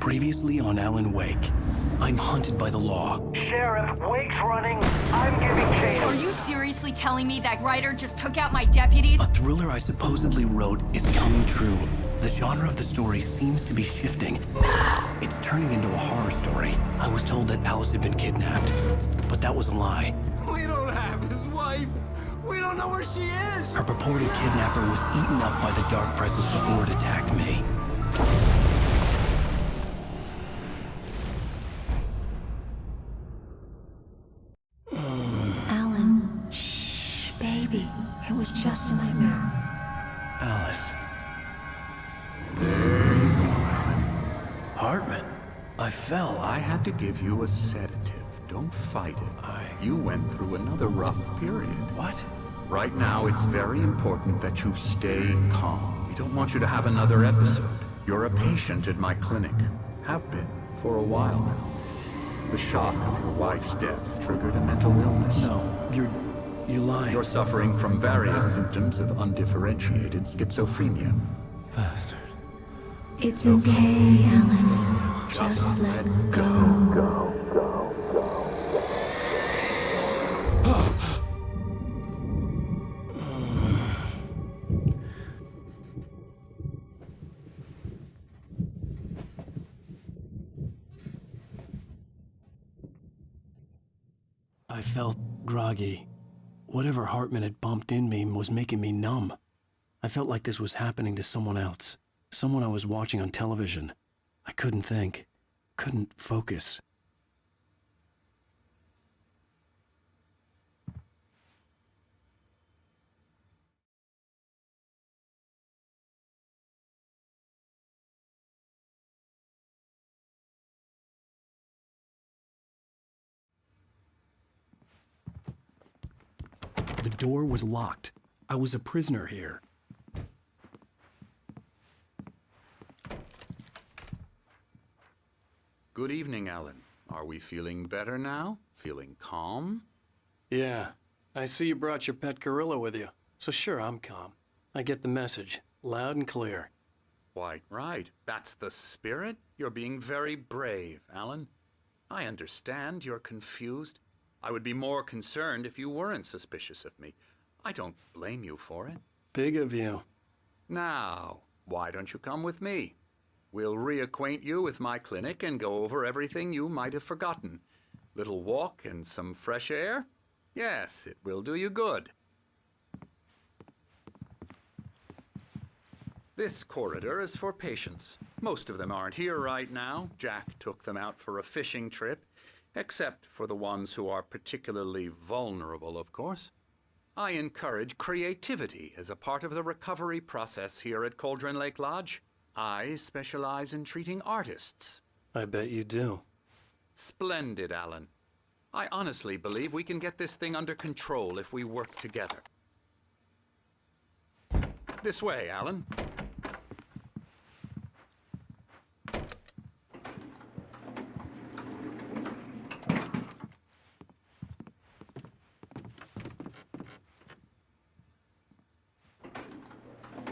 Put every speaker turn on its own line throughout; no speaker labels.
Previously on Alan Wake, I'm hunted by the law.
Sheriff, Wake's running. I'm giving chase.
Are you seriously telling me that writer just took out my deputies?
A thriller I supposedly wrote is coming true. The genre of the story seems to be shifting. It's turning into a horror story. I was told that Alice had been kidnapped, but that was a lie.
We don't have his wife. We don't know where she is.
Her purported kidnapper was eaten up by the dark presence before it attacked me.
Alan, shh, baby. It was just a nightmare.
Alice.
There you go, Alan.
Hartman. I fell.
I had to give you a sedative. Don't fight it. You went through another rough period.
What?
Right now, it's very important that you stay calm. We don't want you to have another episode. You're a patient at my clinic. Have been for a while now. The shock of your wife's death triggered a mental illness.
No, you're lying.
You're suffering from various symptoms of undifferentiated schizophrenia.
Bastard.
It's okay, Alan. Just let go.
I felt groggy. Whatever Hartman had bumped in me was making me numb. I felt like this was happening to someone else. Someone I was watching on television. I couldn't think. Couldn't focus. The door was locked. I was a prisoner here.
Good evening, Alan. Are we feeling better now? Feeling calm?
Yeah, I see you brought your pet gorilla with you. So sure, I'm calm. I get the message, loud and clear.
Quite right. That's the spirit. You're being very brave, Alan. I understand you're confused. I would be more concerned if you weren't suspicious of me. I don't blame you for it.
Big of you.
Now, why don't you come with me? We'll reacquaint you with my clinic and go over everything you might have forgotten. Little walk and some fresh air? Yes, it will do you good. This corridor is for patients. Most of them aren't here right now. Jack took them out for a fishing trip, except for the ones who are particularly vulnerable, of course. I encourage creativity as a part of the recovery process here at Cauldron Lake Lodge. I specialize in treating artists.
I bet you do.
Splendid, Alan. I honestly believe we can get this thing under control if we work together. This way, Alan.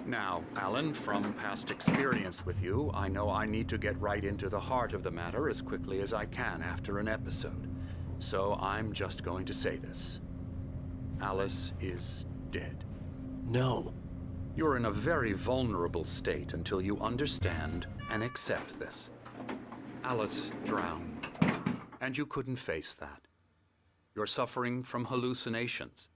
Now, Alan, from past experience with you, I know I need to get right into the heart of the matter as quickly as I can after an episode. So I'm just going to say this. Alice is dead.
No.
You're in a very vulnerable state until you understand and accept this. Alice drowned, and you couldn't face that. You're suffering from hallucinations,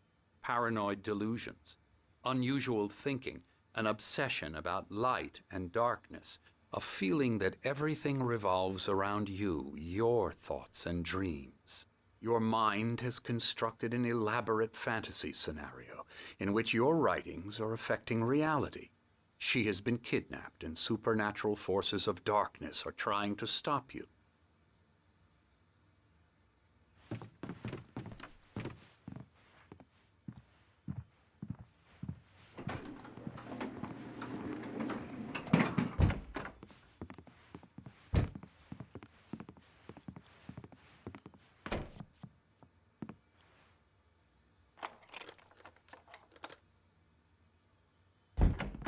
paranoid delusions, unusual thinking, an obsession about light and darkness, a feeling that everything revolves around you, your thoughts and dreams. Your mind has constructed an elaborate fantasy scenario in which your writings are affecting reality. She has been kidnapped and supernatural forces of darkness are trying to stop you.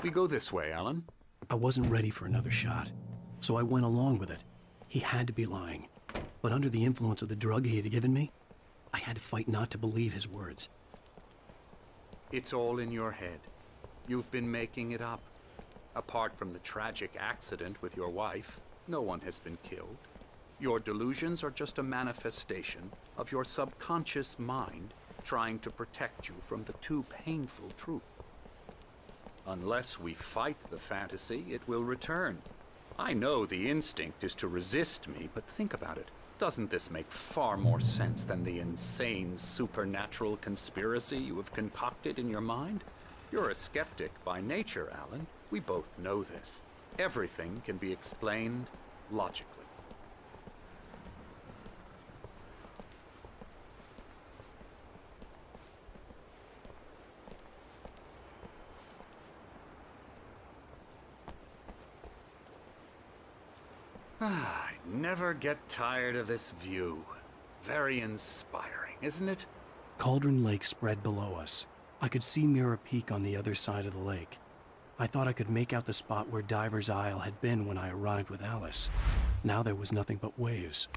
We go this way, Alan.
I wasn't ready for another shot, so I went along with it. He had to be lying. But under the influence of the drug he had given me, I had to fight not to believe his words.
It's all in your head. You've been making it up. Apart from the tragic accident with your wife, no one has been killed. Your delusions are just a manifestation of your subconscious mind trying to protect you from the too painful truth. Unless we fight the fantasy, it will return. I know the instinct is to resist me, but think about it. Doesn't this make far more sense than the insane supernatural conspiracy you have concocted in your mind? You're a skeptic by nature, Alan. We both know this. Everything can be explained logically. I never get tired of this view. Very inspiring, isn't it?
Cauldron Lake spread below us. I could see Mirror Peak on the other side of the lake. I thought I could make out the spot where Diver's Isle had been when I arrived with Alice. Now there was nothing but waves.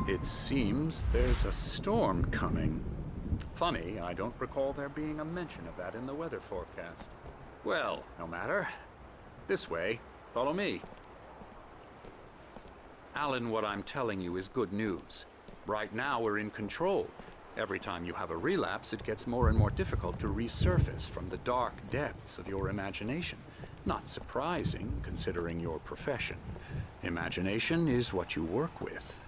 It seems there's a storm coming. Funny, I don't recall there being a mention of that in the weather forecast. Well, no matter. This way. Follow me. Alan, what I'm telling you is good news. Right now, we're in control. Every time you have a relapse, it gets more and more difficult to resurface from the dark depths of your imagination. Not surprising, considering your profession. Imagination is what you work with.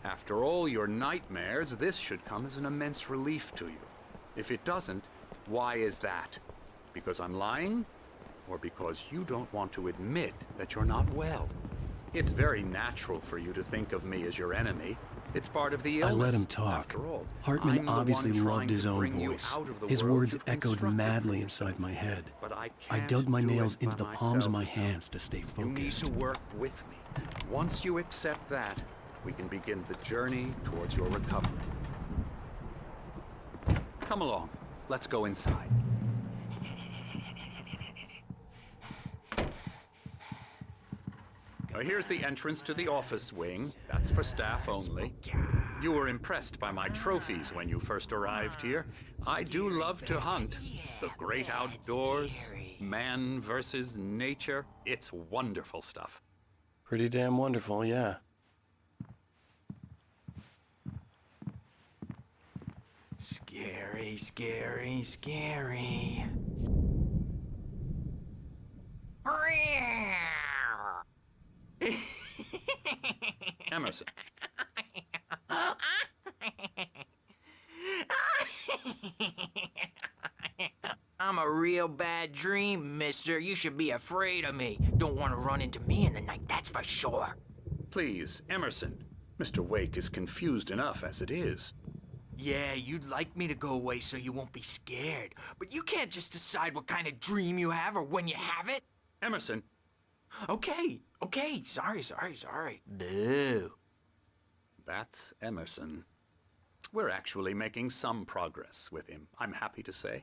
After all your nightmares, this should come as an immense relief to you. If it doesn't, why is that? Because I'm lying? Or because you don't want to admit that you're not well? It's very natural for you to think of me as your enemy. It's part of the illness.
I let him talk.
After all,
Hartman
I'm the
obviously
one
loved
trying
his
to
own
bring you
voice.
out of the
His
world
words
you've
echoed
constructed
madly
for
inside
yourself.
my head.
But I
I
can't
dug my
do
nails
it
into
by
the palms of my
myself.
hands to stay
You need
focused.
to work with me. Once you accept that, we can begin the journey towards your recovery. Come along. Let's go inside. Now, here's the entrance to the office wing. That's for staff only. You were impressed by my trophies when you first arrived here. I do love to hunt. The great outdoors, man versus nature. It's wonderful stuff.
Pretty damn wonderful, yeah.
Scary, scary, scary.
Emerson.
I'm a real bad dream, mister. You should be afraid of me. Don't want to run into me in the night, that's for sure.
Please, Emerson. Mr. Wake is confused enough as it is.
Yeah, you'd like me to go away so you won't be scared. But you can't just decide what kind of dream you have or when you have it.
Emerson,
Okay, sorry. Boo.
that's Emerson. We're actually making some progress with him, I'm happy to say.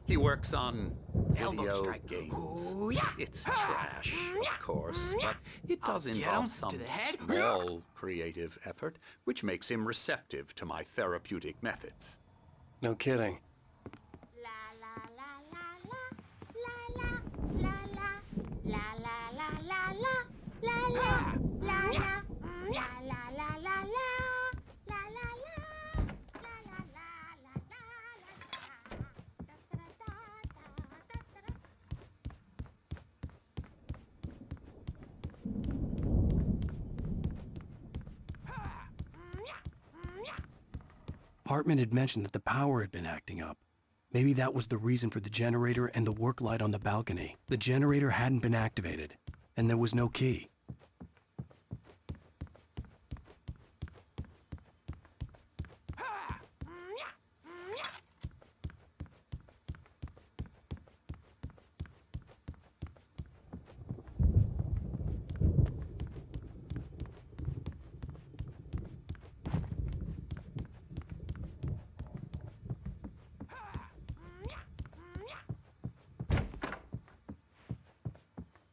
He works on
Elbow
video
strike.
games.
Ooh, yeah.
It's trash, of course, but it does
I'll get
involve
him
some
to the head.
small creative effort, which makes him receptive to my therapeutic methods.
No kidding. Hartman had mentioned that the power had been acting up. Maybe that was the reason for the generator and the work light on the balcony. The generator hadn't been activated, and there was no key.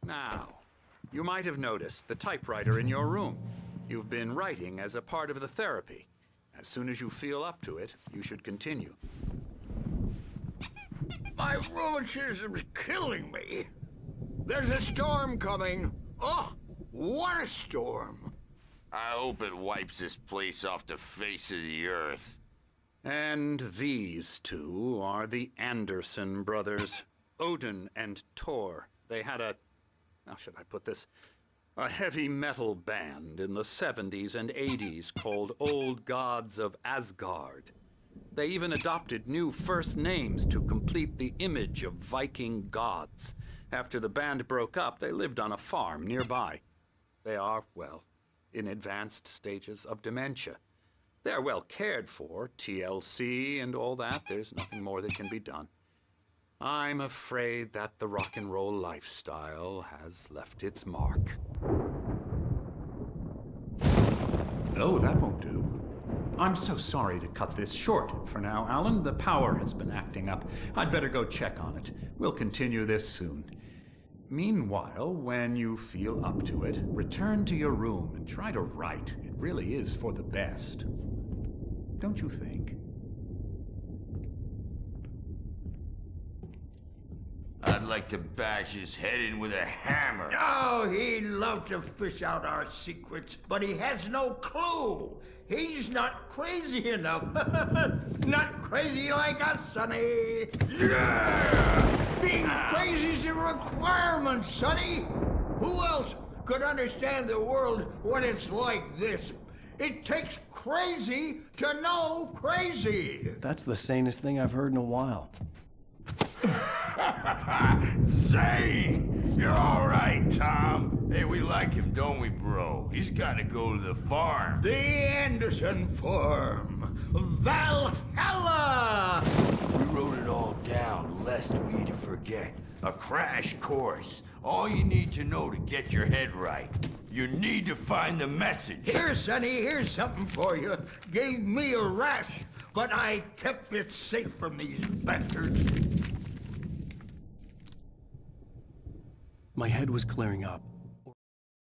Now, You might have noticed the typewriter in your room. You've been writing as a part of the therapy. As soon as you feel up to it, you should continue.
My rheumatism's killing me. There's a storm coming. Oh, what a storm.
I hope it wipes this place off the face of the earth.
And these two are the Anderson brothers, Odin and Tor. They had how should I put this? A heavy metal band in the 70s and 80s called Old Gods of Asgard. They even adopted new first names to complete the image of Viking gods. After the band broke up, they lived on a farm nearby. They are, well, in advanced stages of dementia. They're well cared for, TLC and all that. There's nothing more that can be done. I'm afraid that the rock and roll lifestyle has left its mark.
Oh, that won't do. I'm so sorry to cut this short for now, Alan. The power has been acting up. I'd better go check on it. We'll continue this soon. Meanwhile, when you feel up to it, return to your room and try to write. It really is for the best. Don't you think?
I'd like to bash his head in with a hammer.
Oh, he'd love to fish out our secrets, but he has no clue. He's not crazy enough. Not crazy like us, Sonny.
Yeah!
Being crazy's a requirement, Sonny. Who else could understand the world when it's like this? It takes crazy to know crazy.
That's the sanest thing I've heard in a while.
Zane! You're all right, Tom. Hey, we like him, don't we, bro? He's got to go to the farm.
The Anderson Farm. Valhalla!
We wrote it all down, lest we to forget. A crash course. All you need to know to get your head right. You need to find the message.
Here, Sonny, here's something for you. Gave me a rash, but I kept it safe from these bastards.
My head was clearing up.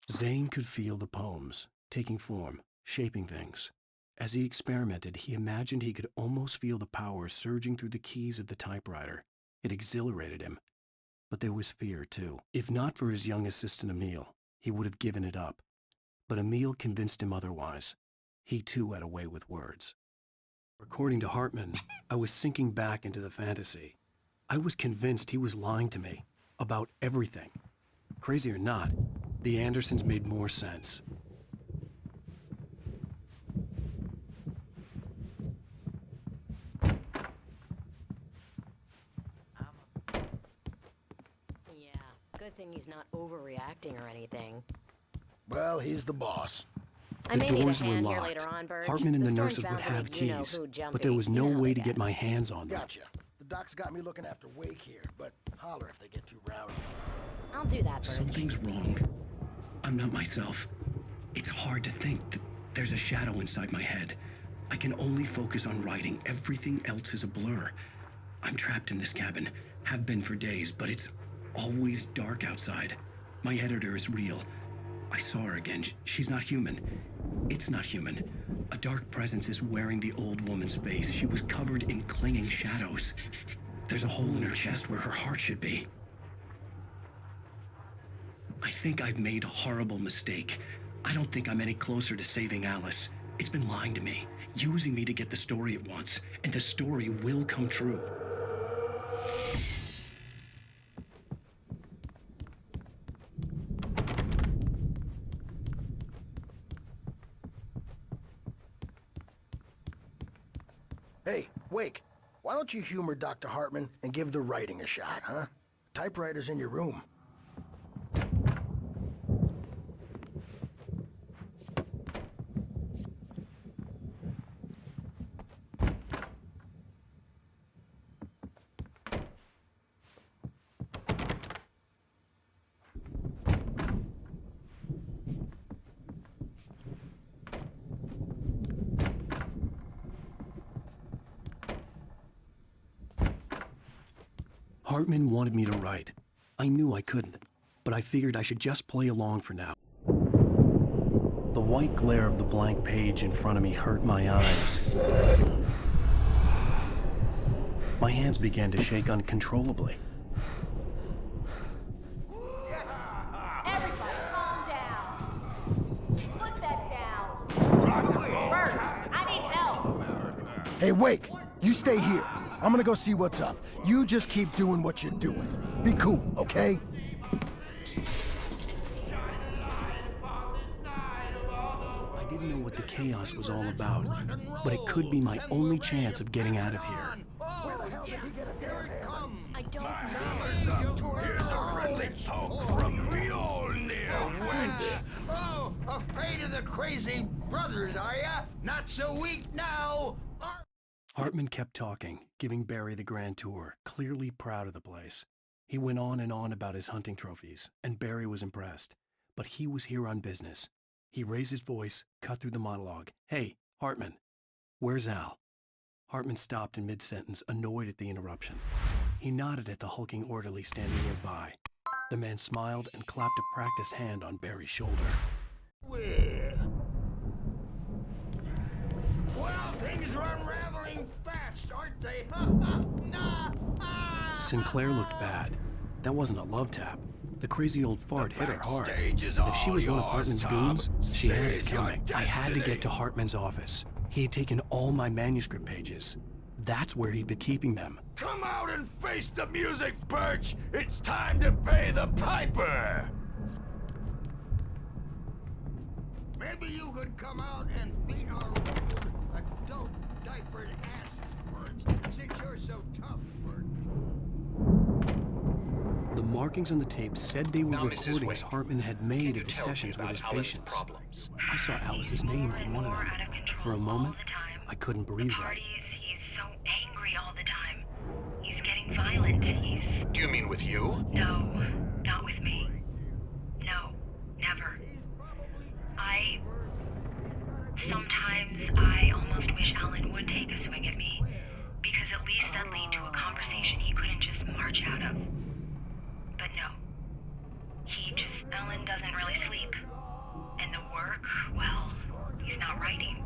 Zane could feel the poems, taking form, shaping things. As he experimented, he imagined he could almost feel the power surging through the keys of the typewriter. It exhilarated him. But there was fear, too. If not for his young assistant Emil, he would have given it up. But Emil convinced him otherwise. He, too, had a way with words. According to Hartman, I was sinking back into the fantasy. I was convinced he was lying to me about everything. Crazy or not, the Andersons made more sense.
Yeah, good thing he's not overreacting or anything.
Well, he's the boss.
I may
The
need a
doors were
hand here
locked.
later on, Burge.
Hartman and the
storm's
nurses would
bound to
have
leave you know
keys,
who
but
jumpy.
there was no
You know
way
how
to
they
get my hands on them.
Gotcha. The doc's got me looking after Wake here, but holler if they get too rowdy.
I'll do that, Burge.
Something's wrong. I'm not myself. It's hard to think that there's a shadow inside my head. I can only focus on writing. Everything else is a blur. I'm trapped in this cabin. Have been for days, but it's always dark outside. My editor is real. I saw her again. She's not human. It's not human. A dark presence is wearing the old woman's face. She was covered in clinging shadows. There's a hole in her chest where her heart should be. I think I've made a horrible mistake. I don't think I'm any closer to saving Alice. It's been lying to me, using me to get the story it wants, and the story will come true.
Hey, Wake, why don't you humor Dr. Hartman and give the writing a shot, huh? Typewriter's in your room.
Hartman wanted me to write. I knew I couldn't. but I figured I should just play along for now. The white glare of the blank page in front of me hurt my eyes. My hands began to shake uncontrollably.
Everybody, calm down. Put that down. Bert, I need help.
Hey, Wake, you stay here. I'm gonna go see what's up. You just keep doing what you're doing. Be cool, okay?
I didn't know what the chaos was all about, but it could be my only chance of getting out of here.
I don't know.
Here's a friendly poke from Mjolnir, wench. Oh, afraid of the crazy brothers, are ya? Not so weak now.
Hartman kept talking, giving Barry the grand tour, clearly proud of the place. He went on and on about his hunting trophies, and Barry was impressed. But he was here on business. He raised his voice, cut through the monologue. Hey, Hartman, where's Al? Hartman stopped in mid-sentence, annoyed at the interruption. He nodded at the hulking orderly standing nearby. The man smiled and clapped a practiced hand on Barry's shoulder.
Well, things are unraveling fast, aren't they?
Sinclair looked bad. That wasn't a love tap. The crazy old fart hit her hard.
Backstage is
If she was
all
one of
yours,
Hartman's
Tom.
goons, she had it
Seize your
coming. I had to
destiny.
get to Hartman's office. He had taken all my manuscript pages. That's where he'd been keeping them.
Come out and face the music, Birch! It's time to pay the piper! Maybe you could come out and beat our local adult diapered ass, Birch, since you're so tough, Birch.
The markings on the tape said they were
Now, Mrs.
recordings
Wake,
Hartman had
can
made
you
of the
tell me
sessions with
about
his
Alice's
patients.
problems?
I saw Alice's name on one of them. For a moment, I couldn't breathe right.
He's so angry all the time. He's getting violent. He's...
Do you mean with you?
No, not with me. No, never. Sometimes I almost wish Alan would take a swing at me, because at least that'd lead to a conversation he couldn't just march out of. But no. Alan doesn't really sleep. And the work, well, he's not writing.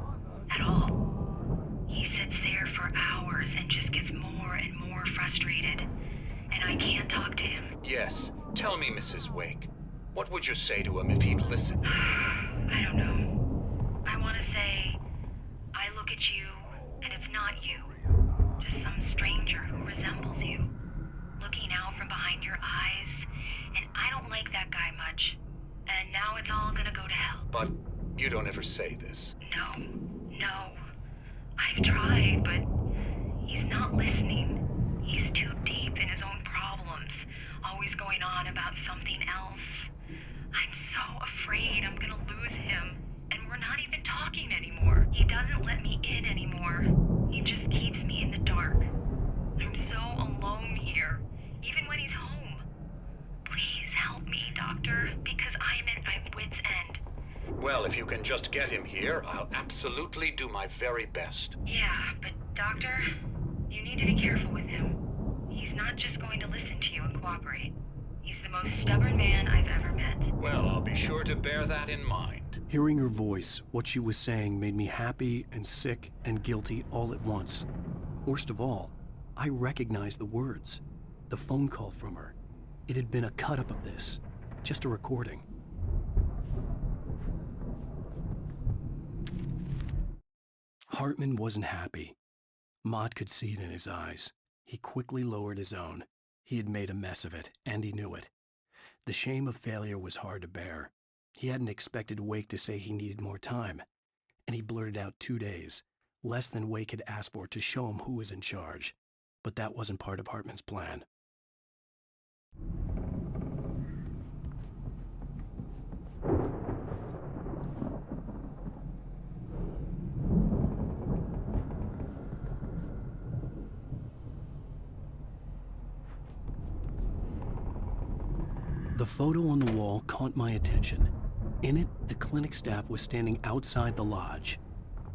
At all. He sits there for hours and just gets more and more frustrated. And I can't talk to him.
Yes. Tell me, Mrs. Wake. What would you say to him if he'd listen?
I don't know. I want to say, I look at you, and it's not you. Just some stranger who resembles you. Looking out from behind your eyes, and I don't like that guy much. And now it's all gonna go to hell.
But you don't ever say this.
No. I've tried, but he's not listening. He's too deep in his own problems, always going on about something else. I'm so afraid I'm gonna lose him, and we're not even talking anymore. He doesn't let me in anymore. He just keeps me in the dark. I'm so alone here, even when he's home. Please help me, Doctor, because I'm at my wit's end.
Well, if you can just get him here, I'll absolutely do my very best.
Yeah, but Doctor, you need to be careful with him. He's not just going to listen to you and cooperate. He's the most stubborn man I've ever met.
Well, I'll be sure to bear that in mind.
Hearing her voice, what she was saying made me happy and sick and guilty all at once. Worst of all, I recognized the words. The phone call from her. It had been a cut-up of this. Just a recording. Hartman wasn't happy. Maude could see it in his eyes. He quickly lowered his own. He had made a mess of it, and he knew it. The shame of failure was hard to bear. He hadn't expected Wake to say he needed more time, and he blurted out 2 days, less than Wake had asked for to show him who was in charge. But that wasn't part of Hartman's plan. The photo on the wall caught my attention. In it, the clinic staff was standing outside the lodge.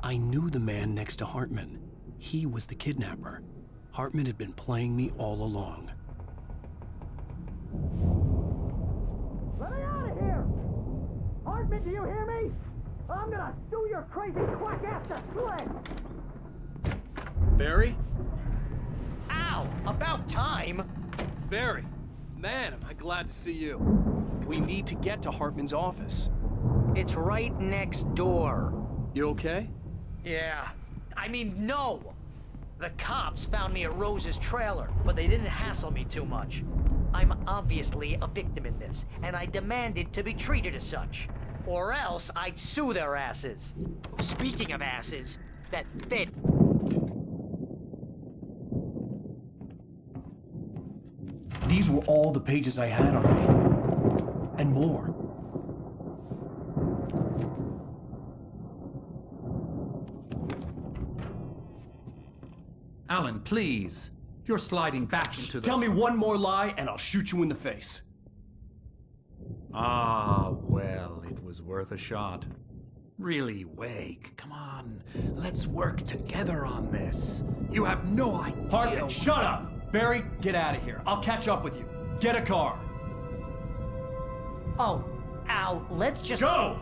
I knew the man next to Hartman. He was the kidnapper. Hartman had been playing me all along.
Hartman, do you hear me? I'm gonna sue your crazy quack ass to shreds!
Barry?
Ow! About time!
Barry! Man, am I glad to see you. We need to get to Hartman's office.
It's right next door.
You okay?
Yeah. I mean, no! The cops found me at Rose's trailer, but they didn't hassle me too much. I'm obviously a victim in this, and I demanded to be treated as such. Or else I'd sue their asses. Speaking of asses, that fit.
These were all the pages I had on me. And more.
Alan, please. You're sliding back into the...
Tell me one more lie and I'll shoot you in the face.
Ah, well, it was worth a shot. Really, Wake, come on. Let's work together on this. You have no idea...
Hartman, shut up! Barry, get out of here. I'll catch up with you. Get a car.
Oh, Al, let's just...
Go!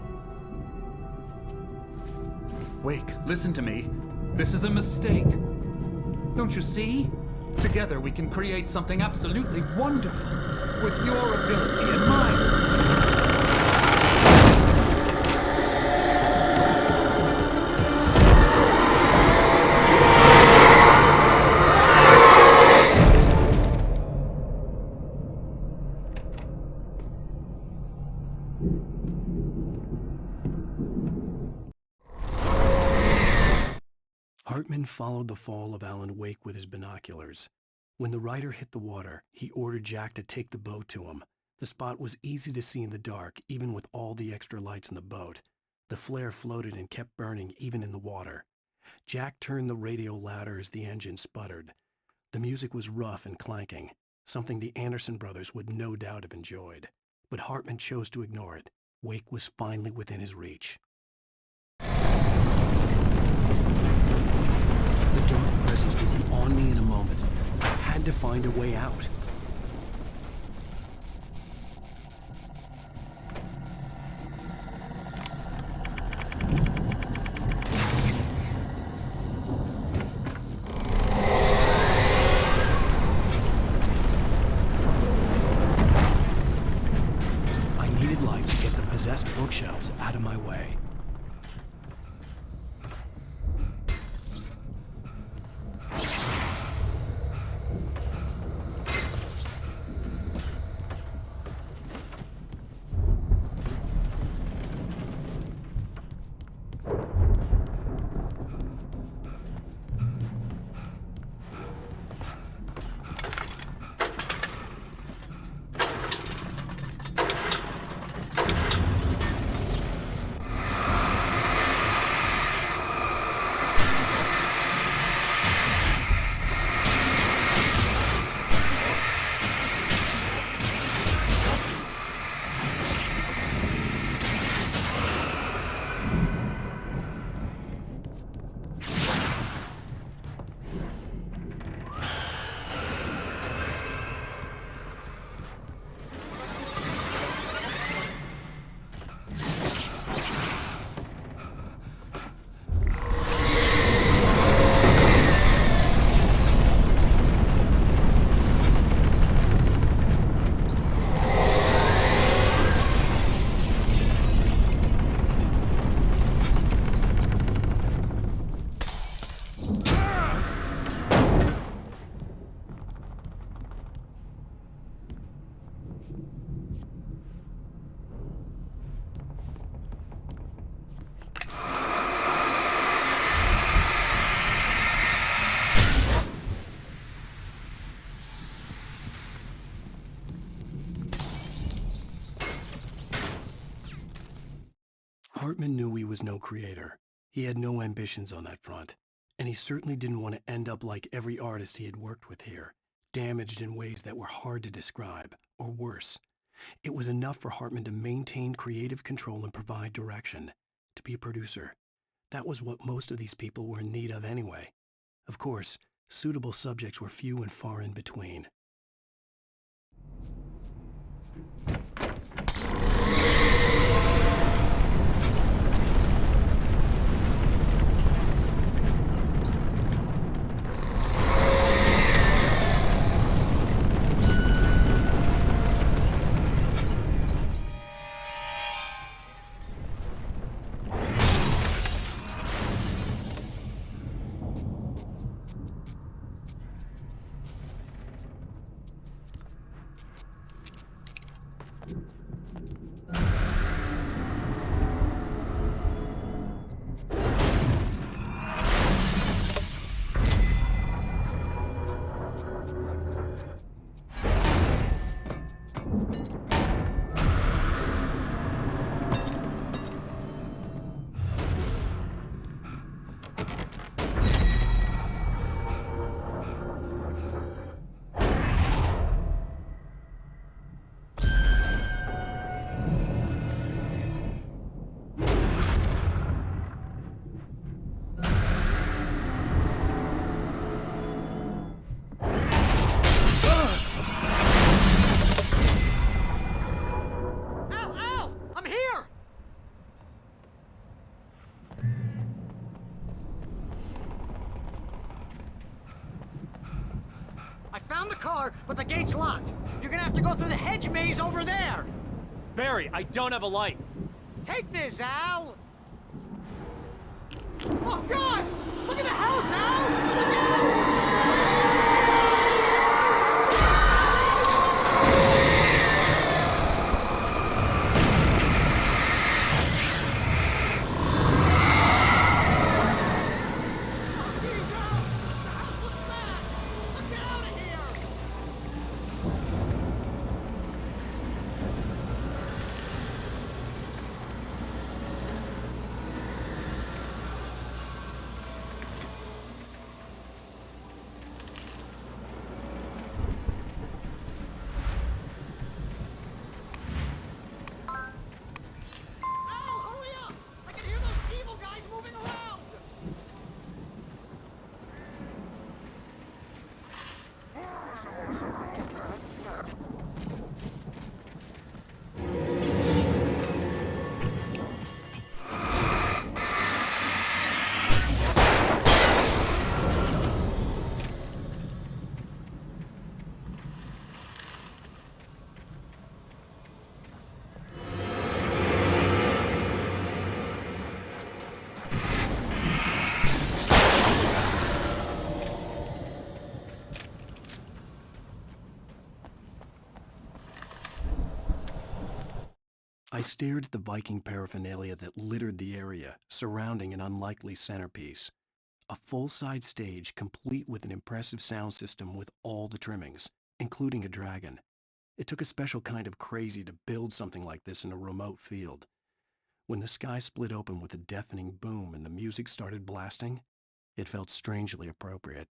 Wake, listen to me. This is a mistake. Don't you see? Together we can create something absolutely wonderful. With your ability and mine.
Hartman followed the fall of Alan Wake with his binoculars. When the rider hit the water, he ordered Jack to take the boat to him. The spot was easy to see in the dark, even with all the extra lights in the boat. The flare floated and kept burning even in the water. Jack turned the radio louder as the engine sputtered. The music was rough and clanking, something the Anderson brothers would no doubt have enjoyed. But Hartman chose to ignore it. Wake was finally within his reach. The dark presence would be on me in a moment. I had to find a way out. I needed light to get the possessed bookshelves out of my way. Hartman knew he was no creator. He had no ambitions on that front, and he certainly didn't want to end up like every artist he had worked with here, damaged in ways that were hard to describe, or worse. It was enough for Hartman to maintain creative control and provide direction, to be a producer. That was what most of these people were in need of anyway. Of course, suitable subjects were few and far in between.
car, but the gate's locked. You're gonna have to go through the hedge maze over there.
Barry, I don't have a light.
Take this, Al. Oh, God! Look at the house, Al! Look out!
I stared at the Viking paraphernalia that littered the area, surrounding an unlikely centerpiece. A full-size stage complete with an impressive sound system with all the trimmings, including a dragon. It took a special kind of crazy to build something like this in a remote field. When the sky split open with a deafening boom and the music started blasting, it felt strangely appropriate.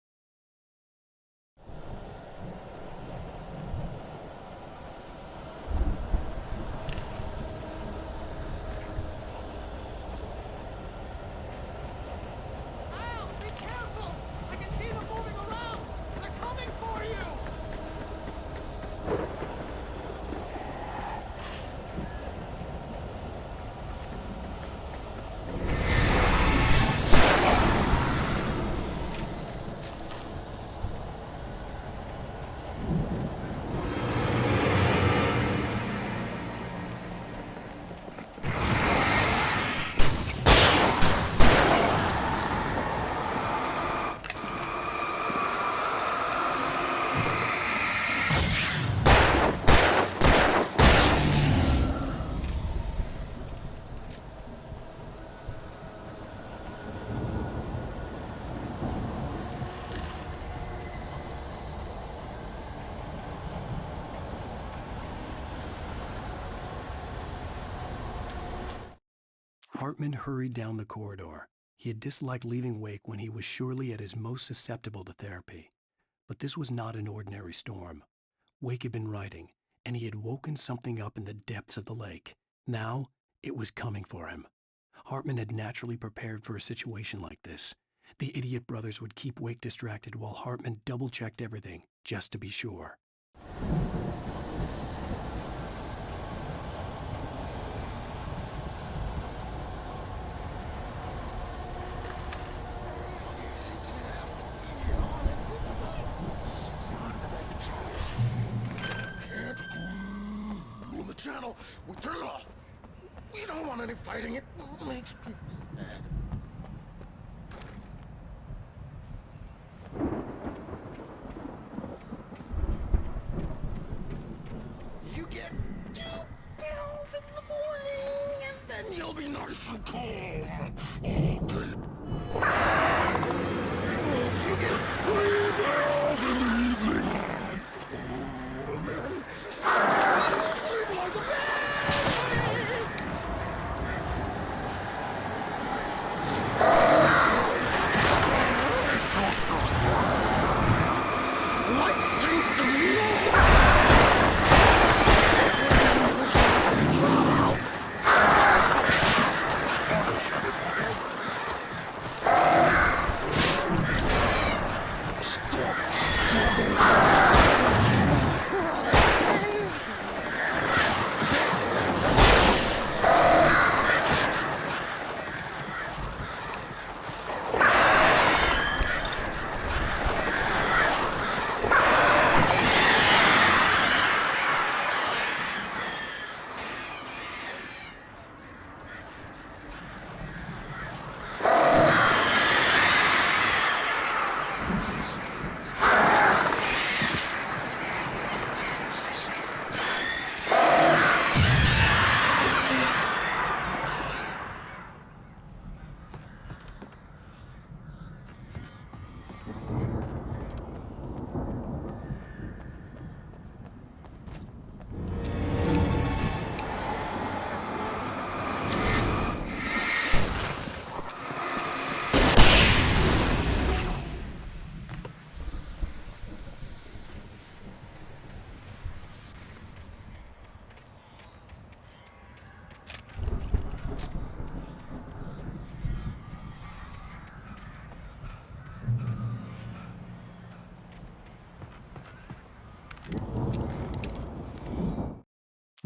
Hartman hurried down the corridor. He had disliked leaving Wake when he was surely at his most susceptible to therapy. But this was not an ordinary storm. Wake had been writing, and he had woken something up in the depths of the lake. Now, it was coming for him. Hartman had naturally prepared for a situation like this. The idiot brothers would keep Wake distracted while Hartman double-checked everything, just to be sure.
Channel, we turn it off. We don't want any fighting. It makes people sad. You get 2 pills in the morning, and then you'll be nice and calm all day. You get 3 pills in the evening. And then stop.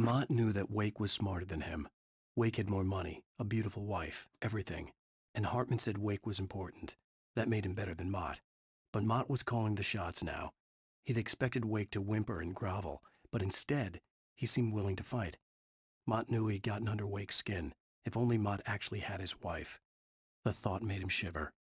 Mott knew that Wake was smarter than him. Wake had more money, a beautiful wife, everything. And Hartman said Wake was important. That made him better than Mott. But Mott was calling the shots now. He'd expected Wake to whimper and grovel, but instead, he seemed willing to fight. Mott knew he'd gotten under Wake's skin. If only Mott actually had his wife. The thought made him shiver.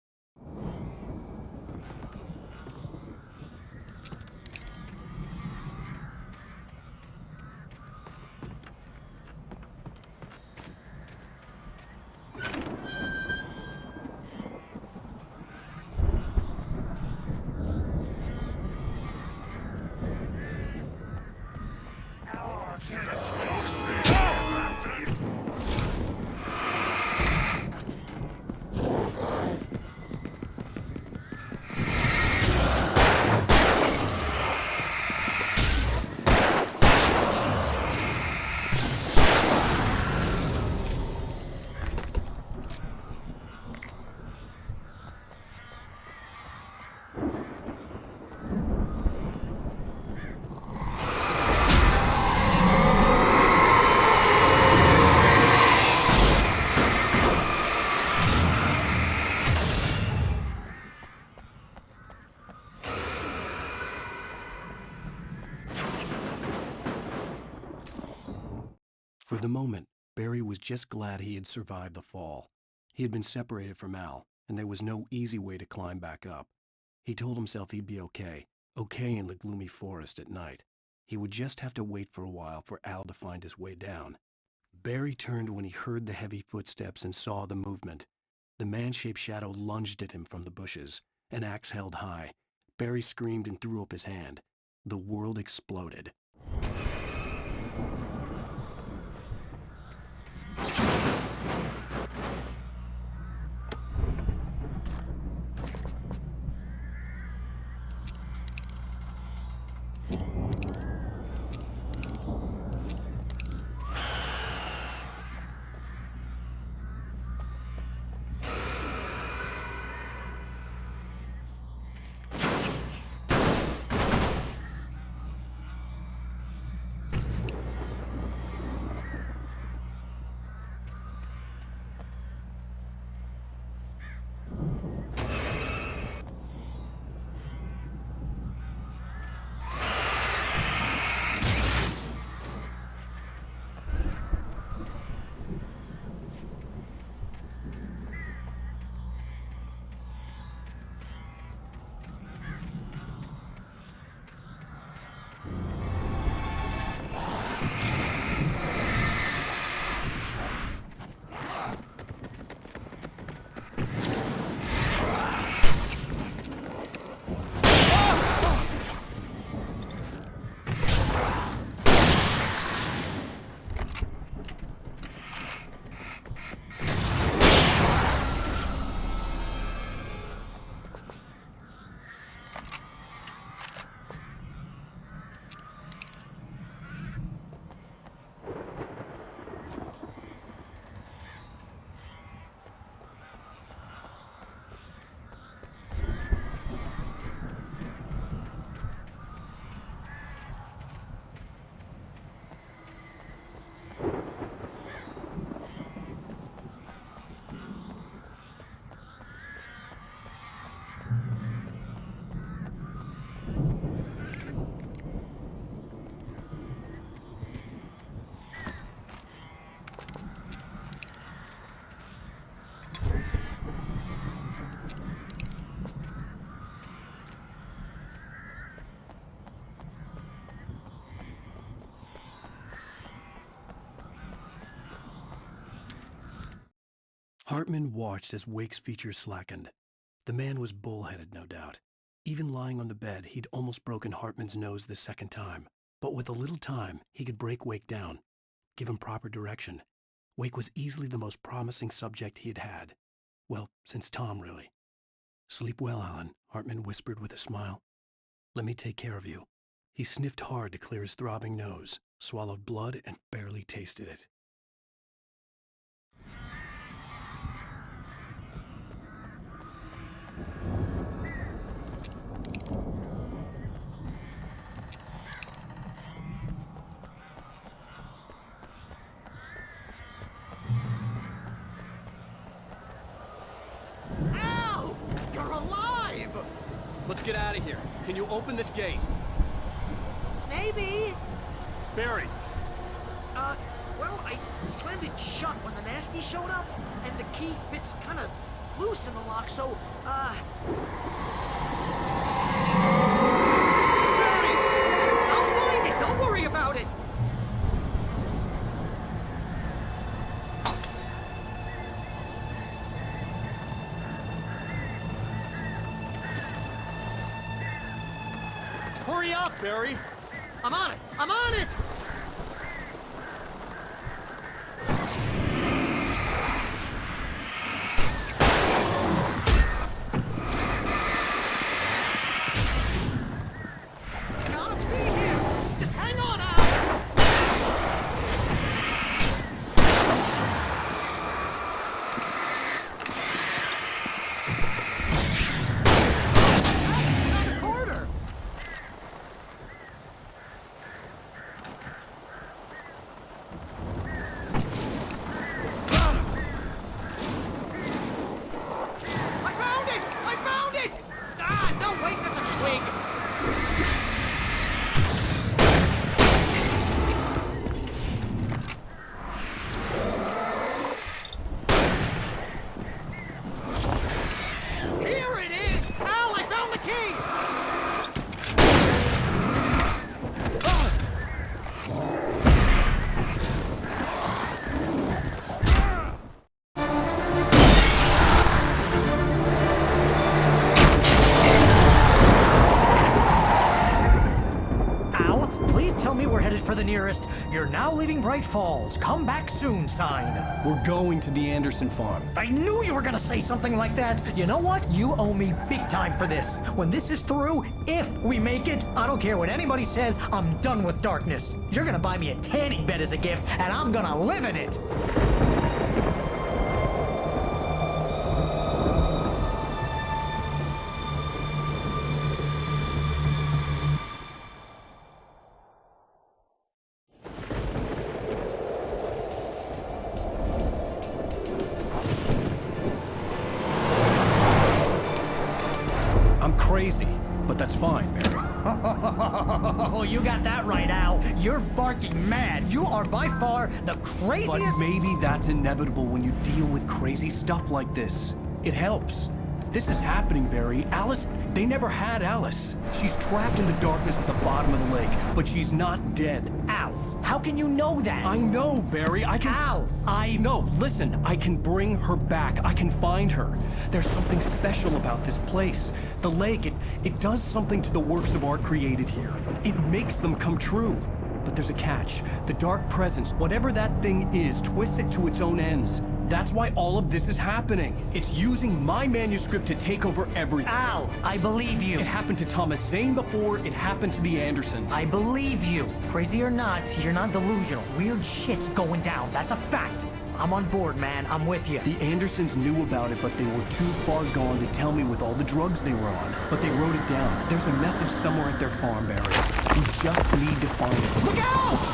For the moment, Barry was just glad he had survived the fall. He had been separated from Al, and there was no easy way to climb back up. He told himself he'd be okay in the gloomy forest at night. He would just have to wait for a while for Al to find his way down. Barry turned when he heard the heavy footsteps and saw the movement. The man-shaped shadow lunged at him from the bushes, an axe held high. Barry screamed and threw up his hand. The world exploded. Hartman watched as Wake's features slackened. The man was bullheaded, no doubt. Even lying on the bed, he'd almost broken Hartman's nose the second time. But with a little time, he could break Wake down, give him proper direction. Wake was easily the most promising subject he'd had. Well, since Tom, really. "Sleep well, Alan," Hartman whispered with a smile. "Let me take care of you." He sniffed hard to clear his throbbing nose, swallowed blood, and barely tasted it. Let's get out of here. Can you open this gate?
Maybe.
Barry!
Well, I slammed it shut when the nasty showed up, and the key fits kind of loose in the lock, so, Barry! I'll find it! Don't worry about it!
Hurry up, Barry!
I'm on it! I'm on it! Gotta be here! Just hang on, Al! Not a quarter! I found it! I found it! Ah, no, wait, that's a twig! Here it is! Al, I found the key! Al, please tell me we're headed for the nearest "You're now leaving Bright Falls. Come back soon" sign.
We're going to the Anderson farm.
I knew you were gonna say something like that. You know what? You owe me big time for this. When this is through, if we make it, I don't care what anybody says, I'm done with darkness. You're gonna buy me a tanning bed as a gift, and I'm gonna live in it.
I'm crazy, but that's fine, Barry.
Oh, you got that right, Al. You're barking mad. You are by far the craziest.
But maybe that's inevitable when you deal with crazy stuff like this. It helps. This is happening, Barry. Alice, they never had Alice. She's trapped in the darkness at the bottom of the lake, but she's not dead.
Al, how can you know that?
I know, Barry. I can...
Al,
No, listen. I can bring her back. I can find her. There's something special about this place. The lake, it does something to the works of art created here. It makes them come true. But there's a catch. The dark presence, whatever that thing is, twists it to its own ends. That's why all of this is happening. It's using my manuscript to take over everything.
Al, I believe you.
It happened to Thomas Zane before, it happened to the Andersons.
I believe you. Crazy or not, you're not delusional. Weird shit's going down. That's a fact. I'm on board, man. I'm with you.
The Andersons knew about it, but they were too far gone to tell me with all the drugs they were on. But they wrote it down. There's a message somewhere at their farm, Barry. We just need to find it.
Look out!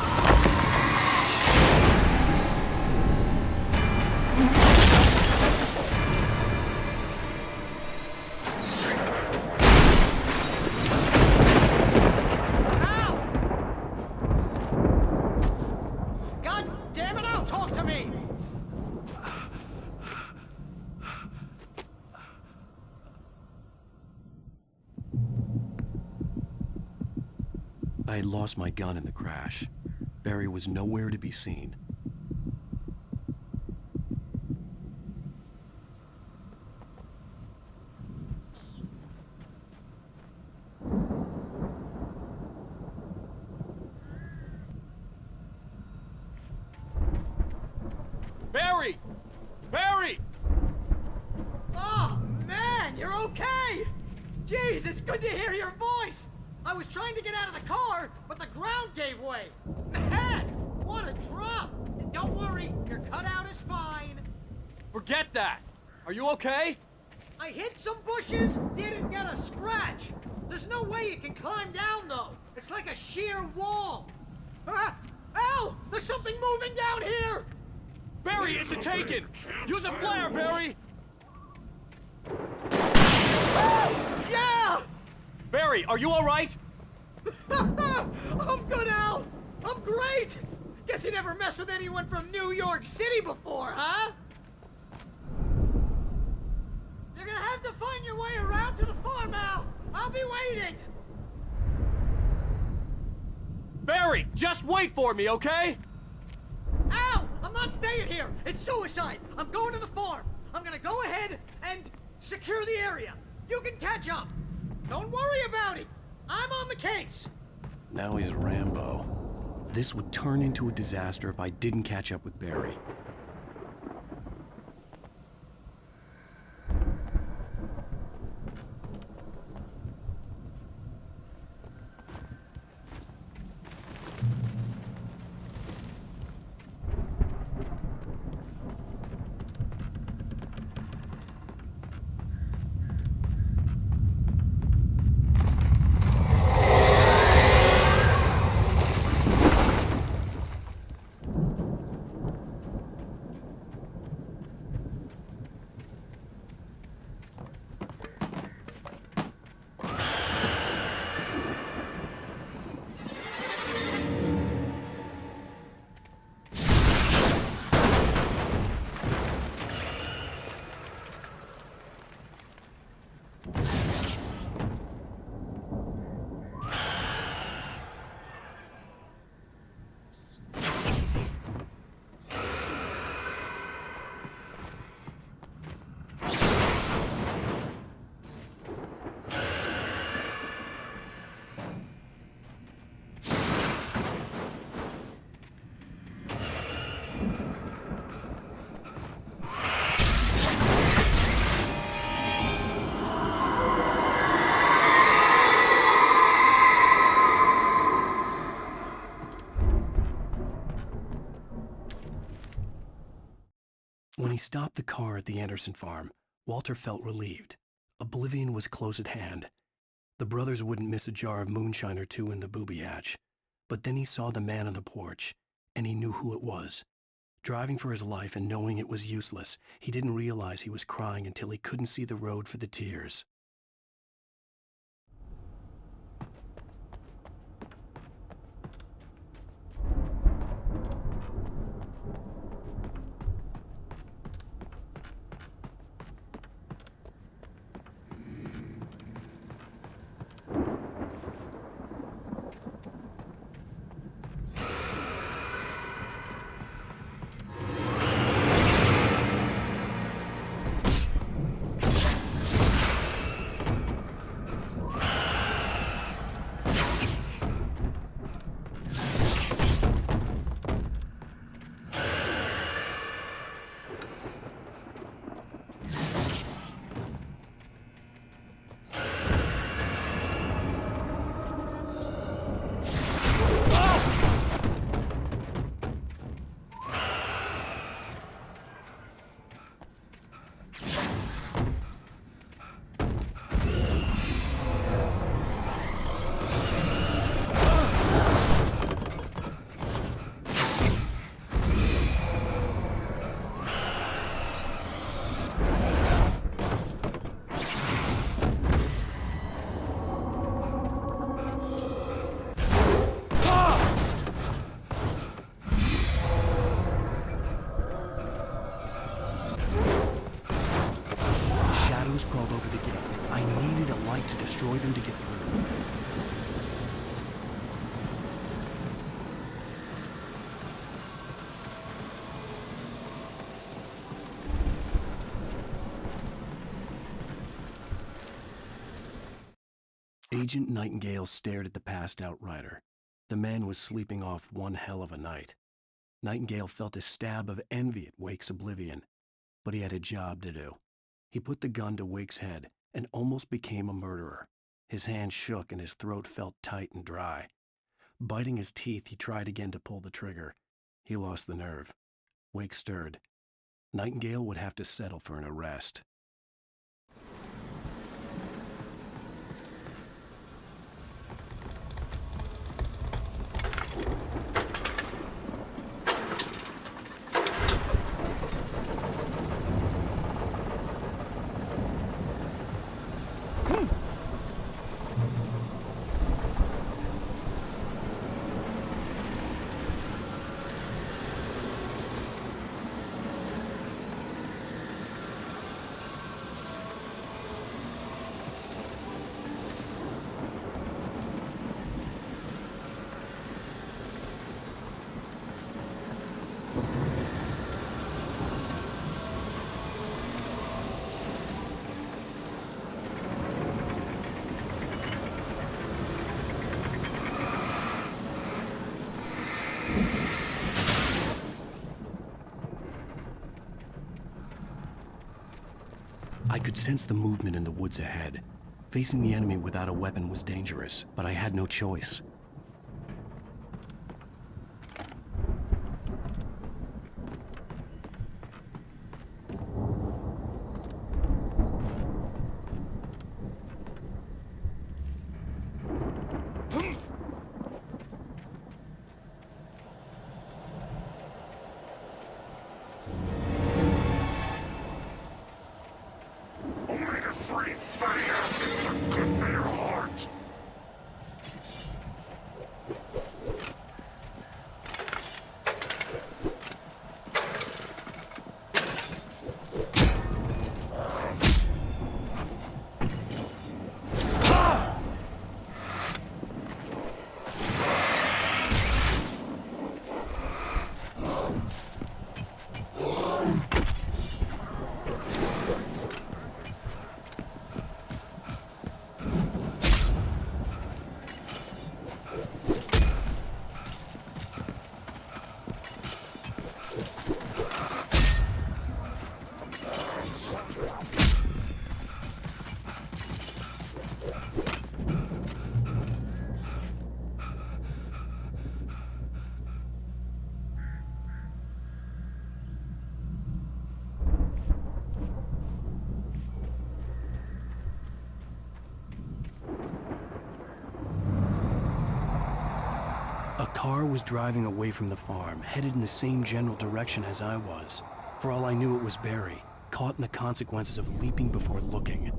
I had lost my gun in the crash. Barry was nowhere to be seen.
Barry! Barry!
Oh, man, you're okay! Jeez, it's good to hear your voice! I was trying to get out of the car, but the ground gave way. Man, what a drop! And don't worry, your cutout is fine.
Forget that! Are you okay?
I hit some bushes, didn't get a scratch. There's no way you can climb down, though. It's like a sheer wall. Al, there's something moving down here!
Barry, it's a taken! Use a flare, Barry!
Yeah!
Barry, are you all right?
I'm good, Al! I'm great! Guess you never messed with anyone from New York City before, huh? You're gonna have to find your way around to the farm, Al! I'll be waiting!
Barry, just wait for me, okay?
Al! I'm not staying here! It's suicide! I'm going to the farm! I'm gonna go ahead and secure the area! You can catch up! Don't worry about it! I'm on the case!
Now he's Rambo. This would turn into a disaster if I didn't catch up with Barry. When he stopped the car at the Anderson farm, Walter felt relieved. Oblivion was close at hand. The brothers wouldn't miss a jar of moonshine or two in the booby hatch. But then he saw the man on the porch, and he knew who it was. Driving for his life and knowing it was useless, he didn't realize he was crying until he couldn't see the road for the tears. Crawled over the gate. I needed a light to destroy them to get through. Agent Nightingale stared at the passed-out rider. The man was sleeping off one hell of a night. Nightingale felt a stab of envy at Wake's oblivion, but he had a job to do. He put the gun to Wake's head and almost became a murderer. His hand shook and his throat felt tight and dry. Biting his teeth, he tried again to pull the trigger. He lost the nerve. Wake stirred. Nightingale would have to settle for an arrest. I could sense the movement in the woods ahead. Facing the enemy without a weapon was dangerous, but I had no choice. A car was driving away from the farm, headed in the same general direction as I was. For all I knew, it was Barry, caught in the consequences of leaping before looking.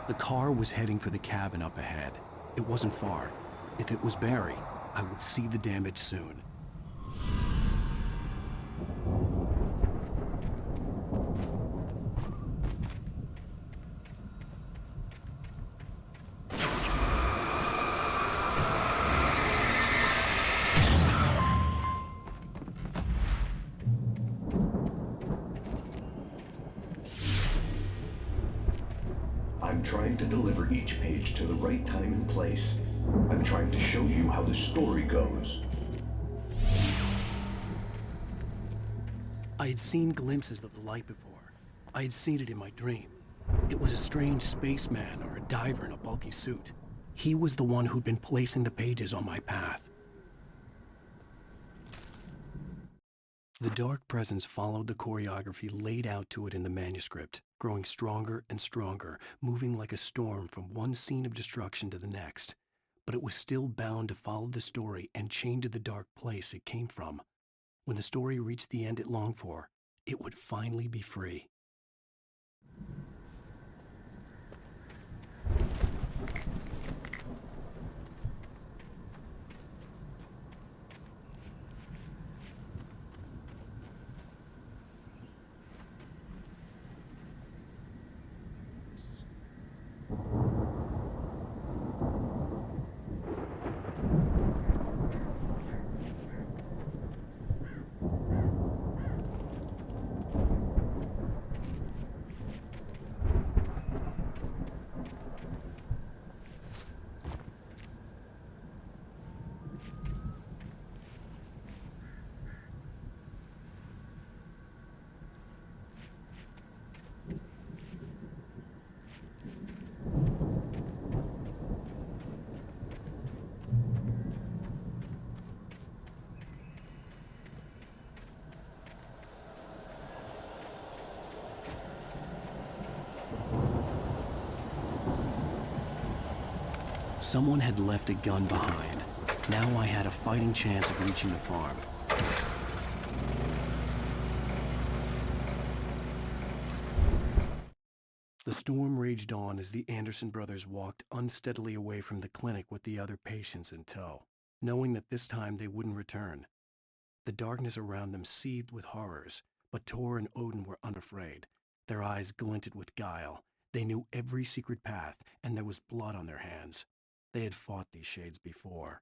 The car was heading for the cabin up ahead. It wasn't far. If it was Barry, I would see the damage soon.
I'm trying to deliver each page to the right time and place. I'm trying to show you how the story goes.
I had seen glimpses of the light before. I had seen it in my dream. It was a strange spaceman or a diver in a bulky suit. He was the one who'd been placing the pages on my path. The dark presence followed the choreography laid out to it in the manuscript, growing stronger and stronger, moving like a storm from one scene of destruction to the next. But it was still bound to follow the story and chained to the dark place it came from. When the story reached the end it longed for, it would finally be free. Someone had left a gun behind. Now I had a fighting chance of reaching the farm. The storm raged on as the Anderson brothers walked unsteadily away from the clinic with the other patients in tow, knowing that this time they wouldn't return. The darkness around them seethed with horrors, but Tor and Odin were unafraid. Their eyes glinted with guile. They knew every secret path, and there was blood on their hands. They had fought these shades before.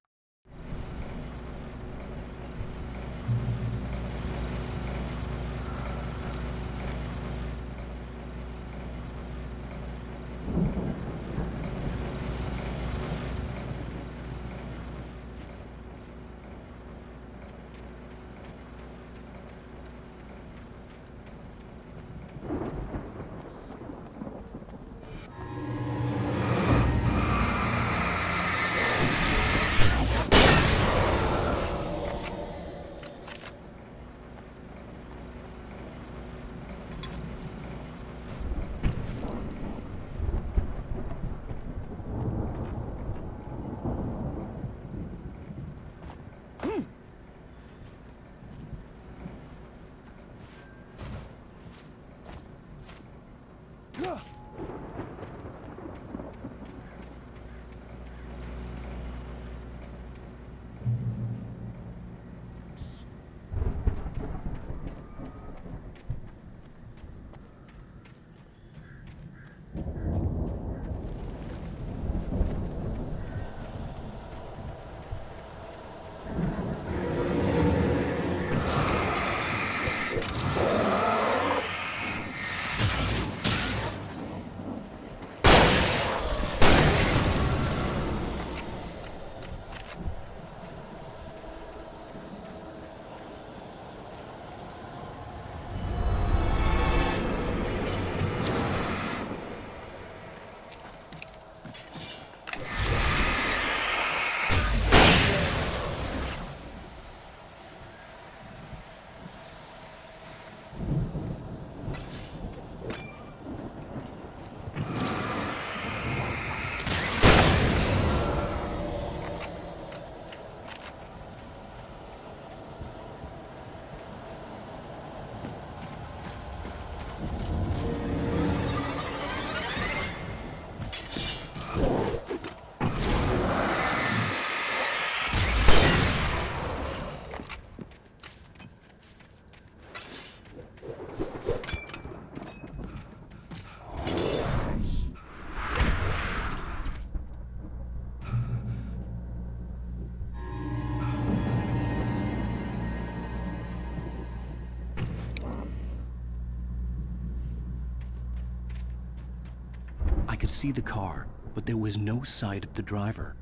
I could see the car, but there was no sight of the driver.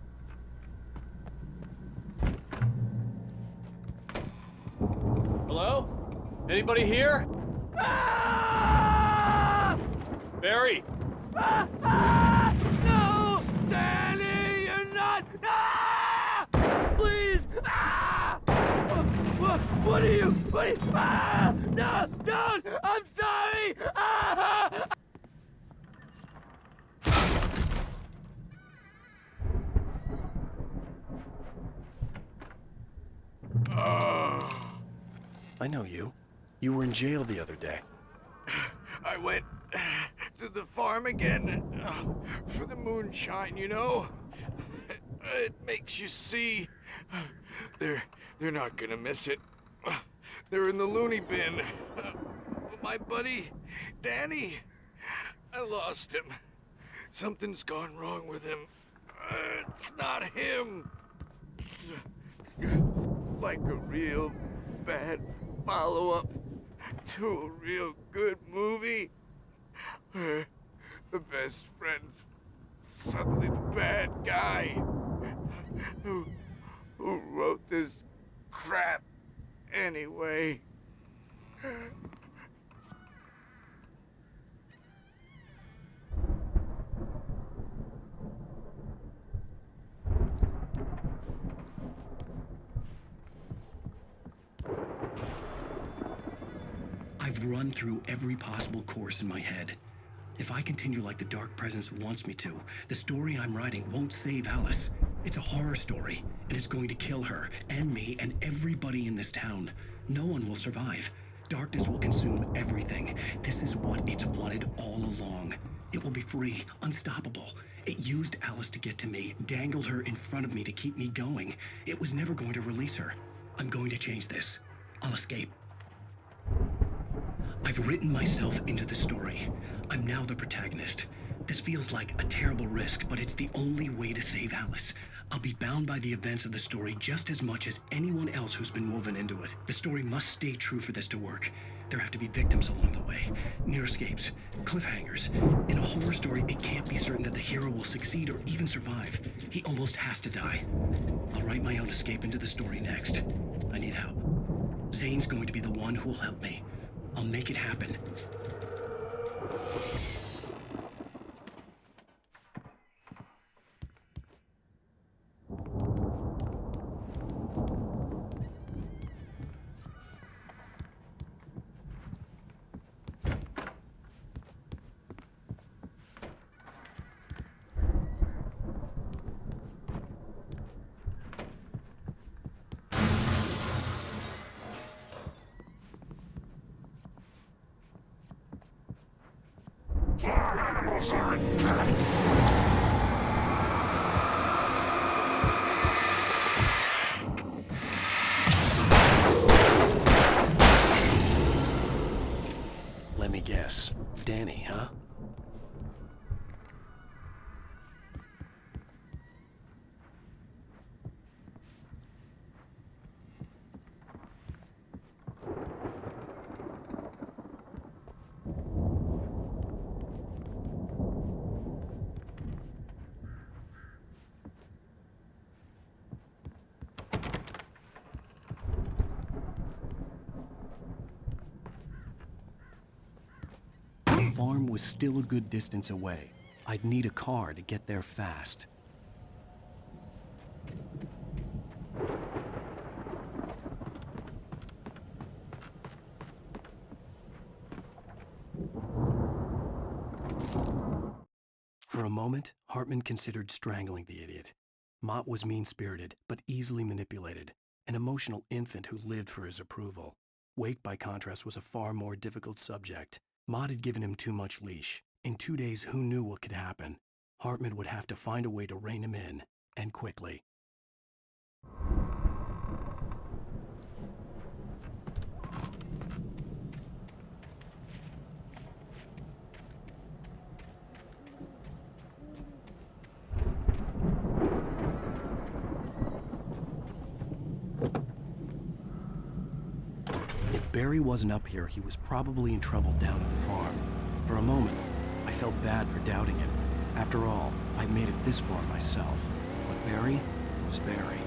Hello? Anybody here? Ah! Barry!
No! Danny, you're not! Ah! Please! Ah! What are you? Ah! No! Don't! I'm sorry! Ah!
I know you. You were in jail the other day.
I went to the farm again for the moonshine, you know? It makes you see. They're not gonna miss it. They're in the loony bin. But my buddy, Danny, I lost him. Something's gone wrong with him. It's not him. Like a real bad follow-up to a real good movie where the best friend's suddenly the bad guy who wrote this crap anyway.
I've run through every possible course in my head. If I continue like the Dark Presence wants me to, the story I'm writing won't save Alice. It's a horror story, and it's going to kill her, and me, and everybody in this town. No one will survive. Darkness will consume everything. This is what it's wanted all along. It will be free, unstoppable. It used Alice to get to me, dangled her in front of me to keep me going. It was never going to release her. I'm going to change this. I'll escape. I've written myself into the story. I'm now the protagonist. This feels like a terrible risk, but it's the only way to save Alice. I'll be bound by the events of the story just as much as anyone else who's been woven into it. The story must stay true for this to work. There have to be victims along the way, near escapes, cliffhangers. In a horror story, it can't be certain that the hero will succeed or even survive. He almost has to die. I'll write my own escape into the story next. I need help. Zane's going to be the one who'll help me. I'll make it happen. Let me guess. Danny, huh? The farm was still a good distance away. I'd need a car to get there fast. For a moment, Hartman considered strangling the idiot. Mott was mean-spirited, but easily manipulated, an emotional infant who lived for his approval. Wake, by contrast, was a far more difficult subject. Mott had given him too much leash. In 2 days, who knew what could happen? Hartman would have to find a way to rein him in, and quickly. If Barry wasn't up here, he was probably in trouble down at the farm. For a moment, I felt bad for doubting him. After all, I'd made it this far myself. But Barry was Barry.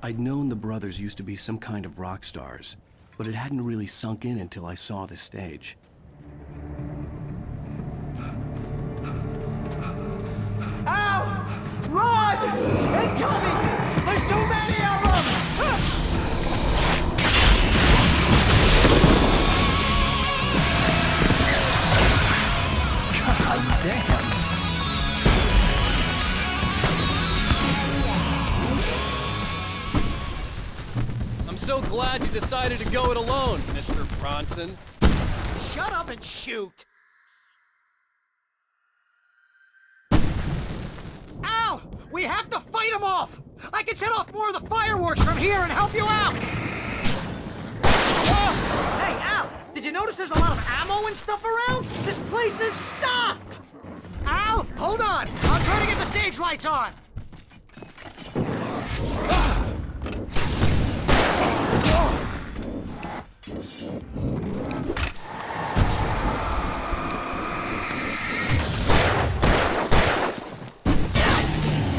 I'd known the brothers used to be some kind of rock stars, but it hadn't really sunk in until I saw the stage.
Al! Run! Incoming! There's too many of them!
God damn!
I'm so glad you decided to go it alone, Mr. Bronson.
Shut up and shoot! Al! We have to fight them off! I can set off more of the fireworks from here and help you out! Oh! Hey, Al! Did you notice there's a lot of ammo and stuff around? This place is stocked! Al, hold on! I'll try to get the stage lights on!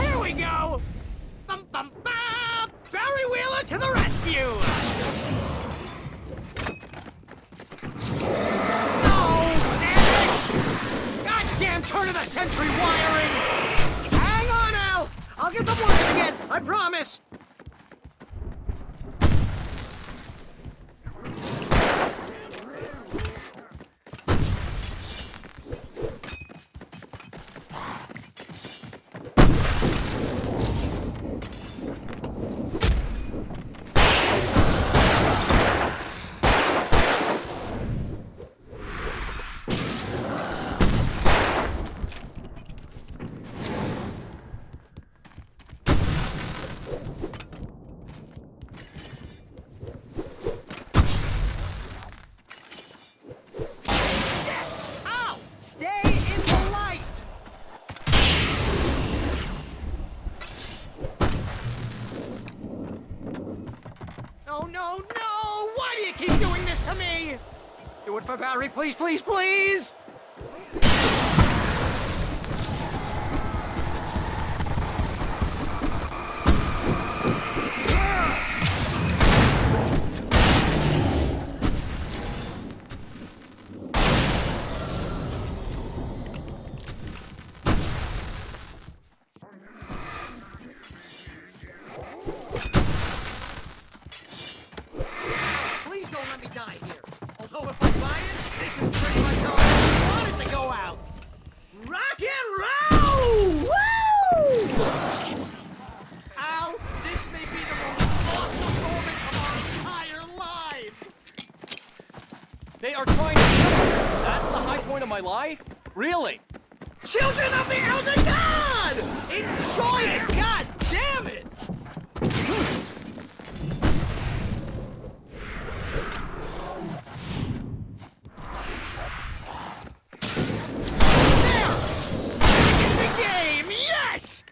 Here we go! Bum bum bum! Barry Wheeler to the rescue! Goddamn turn of the century wiring! Hang on, Al! I'll get them working again, I promise! No! Why do you keep doing this to me? Do it for Barry, please, please, please!
They are trying to kill us. That's the high point of my life? Really?
Children of the Elder God! Enjoy it! God damn it! There! In the game! Yes!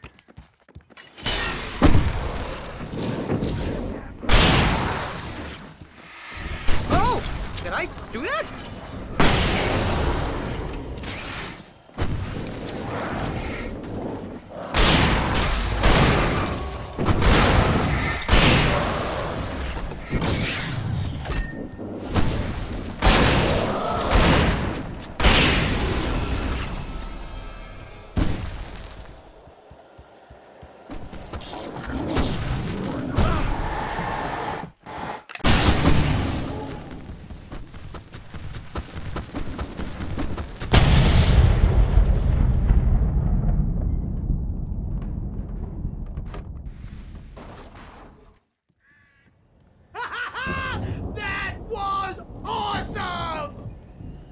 Oh! Did I do that?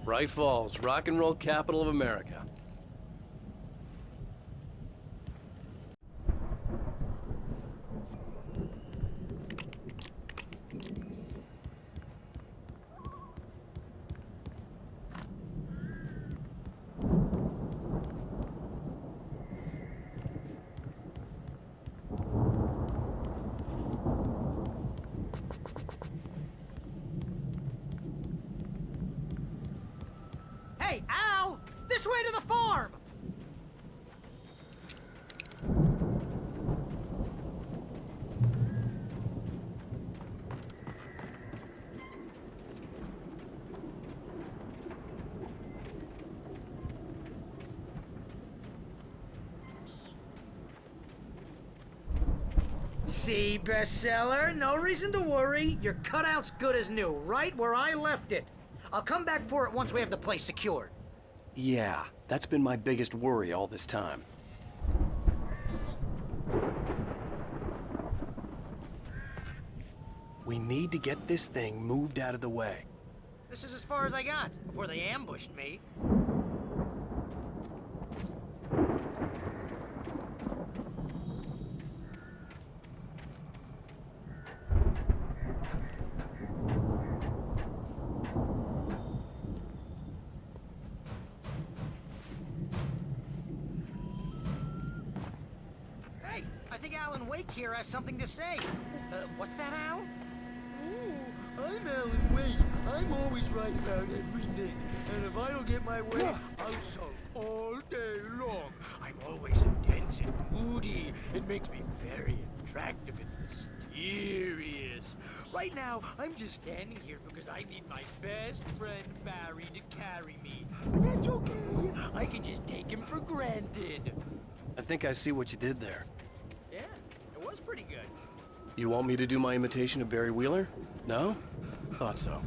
Bright Falls, rock and roll capital of America.
Hey, Al! This way to the farm! see, bestseller. No reason to worry. Your cutout's good as new, right where I left it. I'll come back for it once we have the place secured.
Yeah, that's been my biggest worry all this time. We need to get this thing moved out of the way.
This is as far as I got before they ambushed me. Hey, I think Alan Wake here has something to say. What's that, Al?
I'm Alan Wake. I'm always right about everything. And if I don't get my way, I'll sulk all day long. I'm always intense and moody. It makes me very attractive and mysterious. Right now, I'm just standing here because I need my best friend Barry to carry me. But that's okay. I can just take him for granted.
I think I see what you did there.
Yeah, it was pretty good.
You want me to do my imitation of Barry Wheeler? No? Thought so.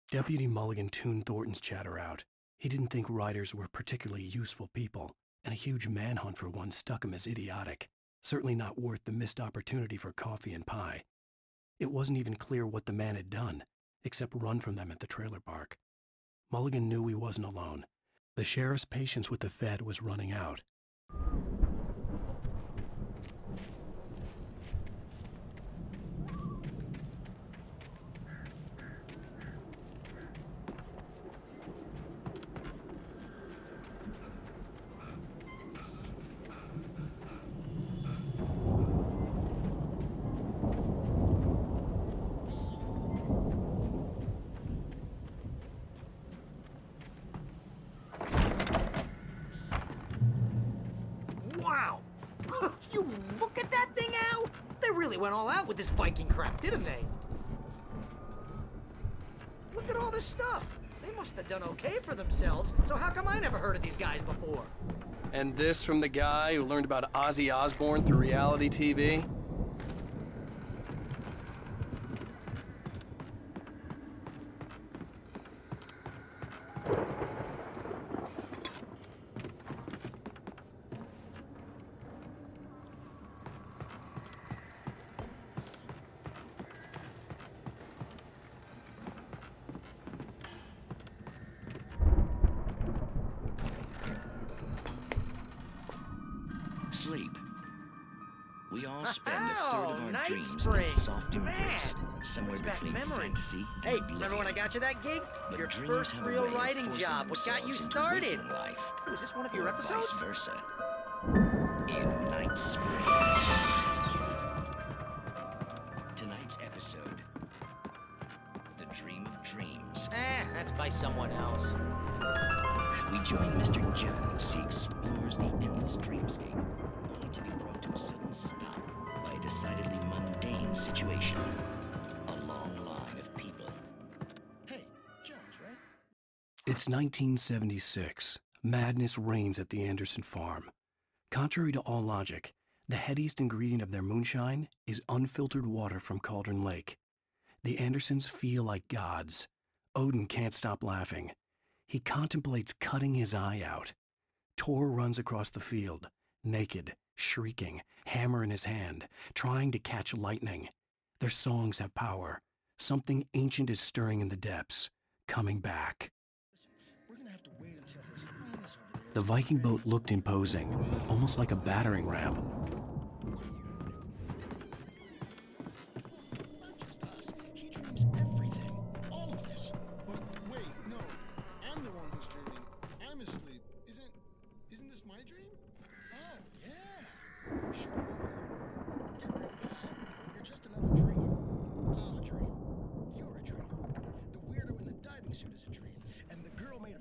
Deputy Mulligan tuned Thornton's chatter out. He didn't think writers were particularly useful people, and a huge manhunt for one struck him as idiotic. Certainly not worth the missed opportunity for coffee and pie. It wasn't even clear what the man had done, except run from them at the trailer park. Mulligan knew he wasn't alone. The sheriff's patience with the Fed was running out.
Wow! You look at that thing, Al! They really went all out with this Viking crap, didn't they? Look at all this stuff. They must have done okay for themselves, so how come I never heard of these guys before?
And this from the guy who learned about Ozzy Osbourne through reality TV?
Sleep. We all spend a third of our
Night
dreams in
Springs.
soft embrace,
Man,
somewhere
brings back
between
memories.
fantasy and
Hey,
oblivion.
remember when I got you that gig?
But
Your
dreams
first
have a
real
way of
writing
forcing
job. What got you
themselves into
started?
waking life,
Was this one of your
or
episodes?
Vice versa. In Night Springs. Tonight's episode: The Dream of Dreams.
That's by someone else.
We join Mr. Jones as he explores the endless dreamscape, only to be brought to a sudden stop by a decidedly mundane situation. A long line of people.
Hey, Jones, right?
It's 1976. Madness reigns at the Anderson farm. Contrary to all logic, the headiest ingredient of their moonshine is unfiltered water from Cauldron Lake. The Andersons feel like gods. Odin can't stop laughing. He contemplates cutting his eye out. Tor runs across the field, naked, shrieking, hammer in his hand, trying to catch lightning. Their songs have power. Something ancient is stirring in the depths, coming back. The Viking boat looked imposing, almost like a battering ram.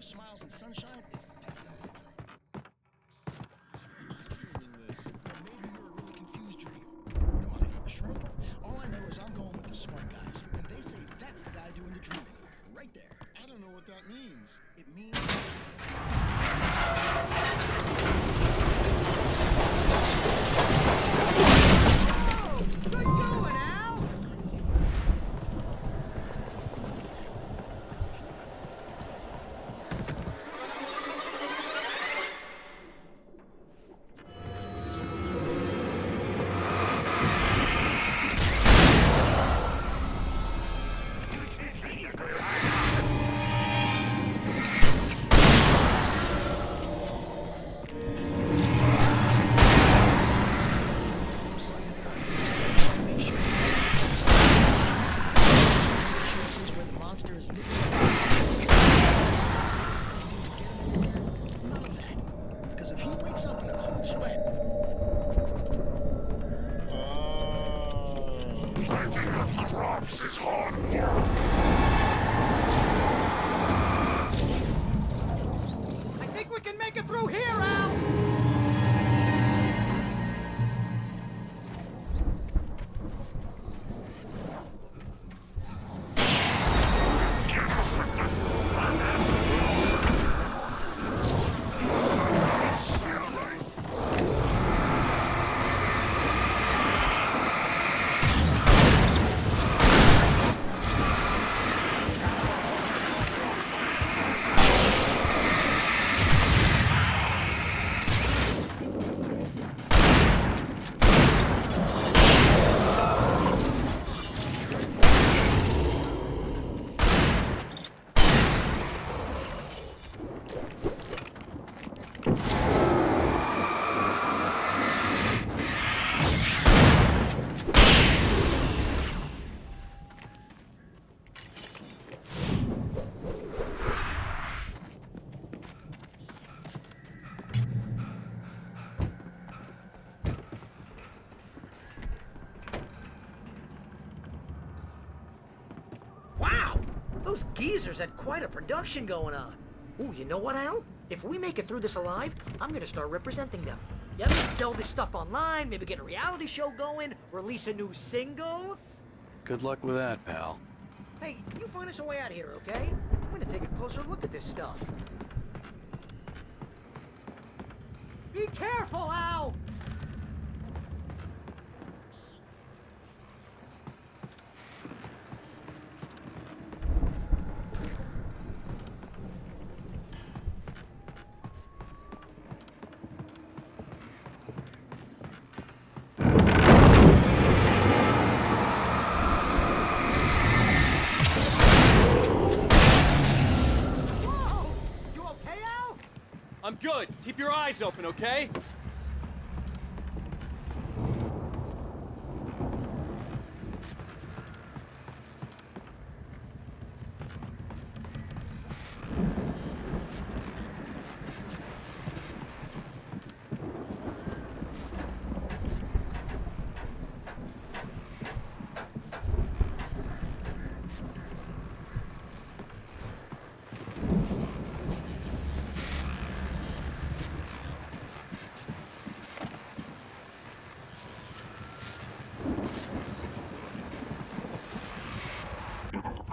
Smiles and sunshine is definitely a dream. Dreaming this.
that means. It means...
Good going, Al! I think we can make it through here, Al! Wow! Those geezers had quite a production going on. Ooh, you know what, Al? If we make it through this alive, I'm gonna start representing them. Yep, sell this stuff online, maybe get a reality show going, release a new single.
Good luck with that, pal.
Hey, you find us a way out of here, okay? I'm gonna take a closer look at this stuff. Be careful, Al!
I'm good. Keep your eyes open, okay?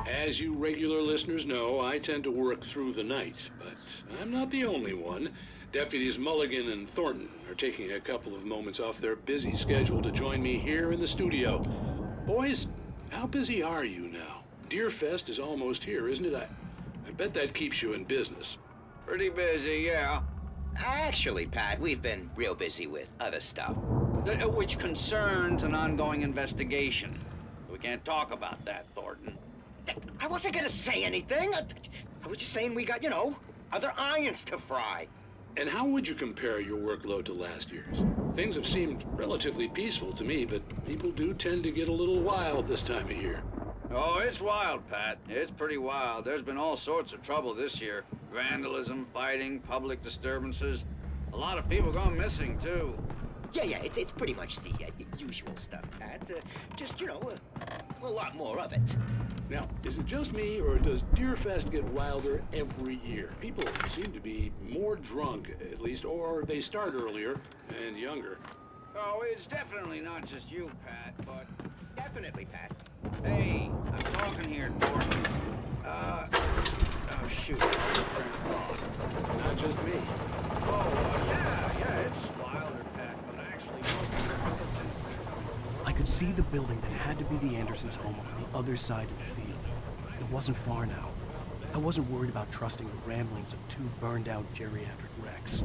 As you regular listeners know, I tend to work through the night, but I'm not the only one. Deputies Mulligan and Thornton are taking a couple of moments off their busy schedule to join me here in the studio. Boys, how busy are you now? Deerfest is almost here, isn't it? I bet that keeps you in business.
Pretty busy, yeah. Actually, Pat, we've been real busy with other stuff, which concerns an ongoing investigation. We can't talk about that, Thornton. I wasn't gonna say anything. I was just saying we got, other irons to fry.
And how would you compare your workload to last year's? Things have seemed relatively peaceful to me, but people do tend to get a little wild this time of year.
Oh, it's wild, Pat. It's pretty wild. There's been all sorts of trouble this year. Vandalism, fighting, public disturbances. A lot of people gone missing, too.
Yeah, it's pretty much the usual stuff, Pat. Just, a lot more of it.
Now, is it just me, or does Deerfest get wilder every year? People seem to be more drunk, at least, or they start earlier and younger.
Oh, it's definitely not just you, Pat, but...
Definitely, Pat.
Hey, I'm talking here, Thornton.
Oh, shoot. Not just me. Oh, yeah, it's Wilder, Pat, but actually...
I could see the building that had to be the Andersons' home on the other side of the field. It wasn't far now. I wasn't worried about trusting the ramblings of two burned-out geriatric wrecks.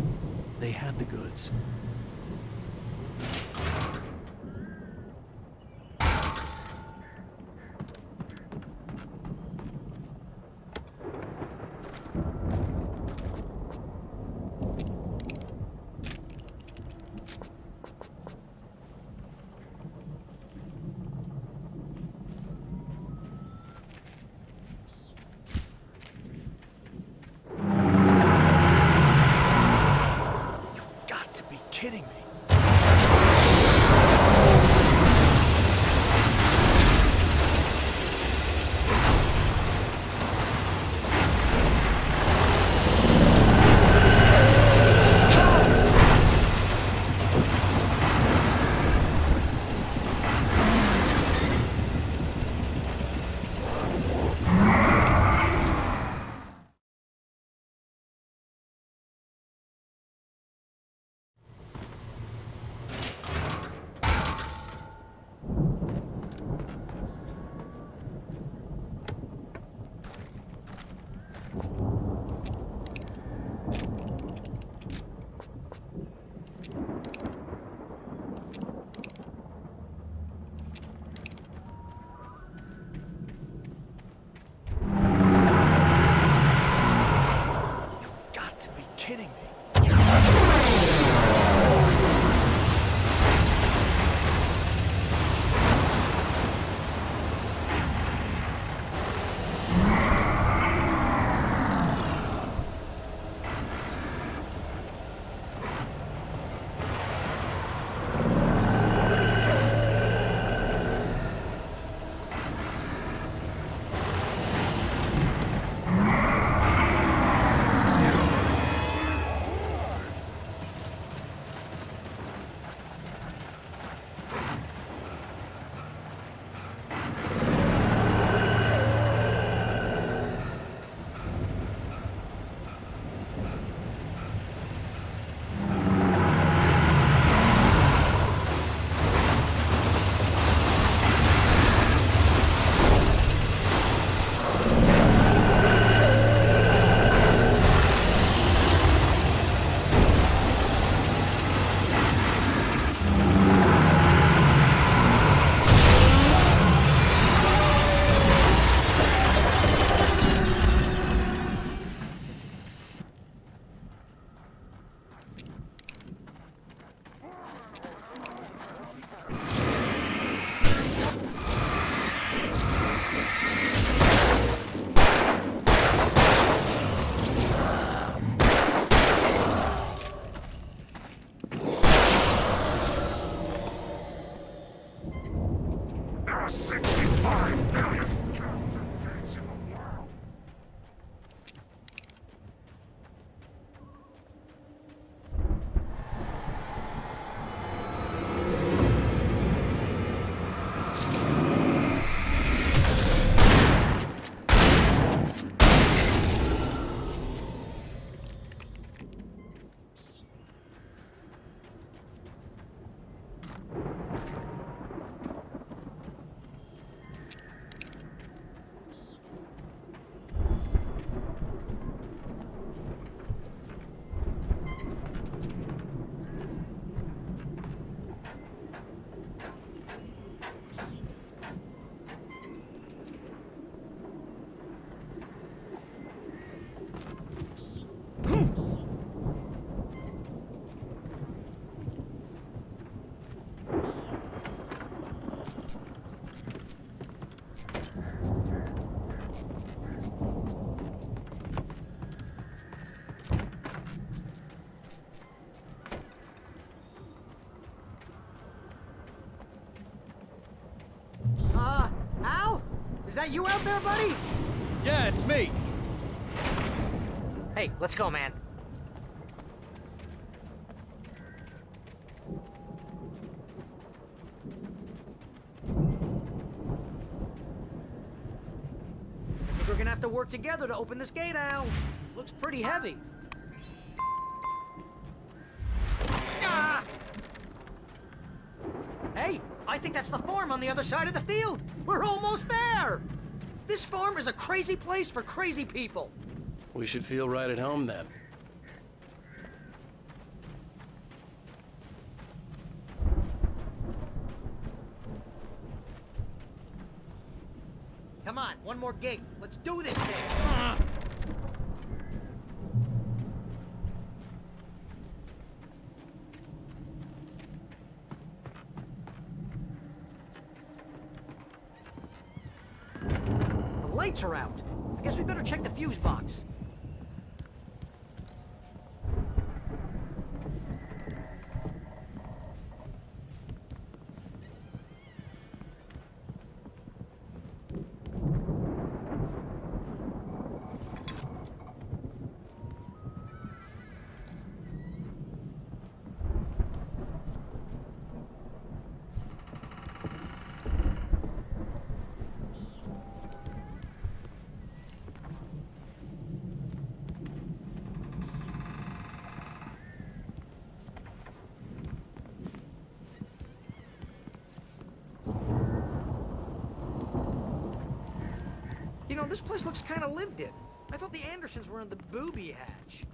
They had the goods. Kidding me. Kidding me.
Al? Is that you out there, buddy?
Yeah, it's me.
Hey, let's go, man. Think we're gonna gonna have to work together to open this gate, Al. Looks pretty heavy. Ah! Hey, I think that's the farm on the other side of the field. We're almost there. This farm is a crazy place for crazy people.
We should feel right at home then.
Come on, one more gate. Let's do this thing. The lights are out. I guess we better check the fuse box. You know, this place looks kind of lived in. I thought the Andersons were in the booby hatch.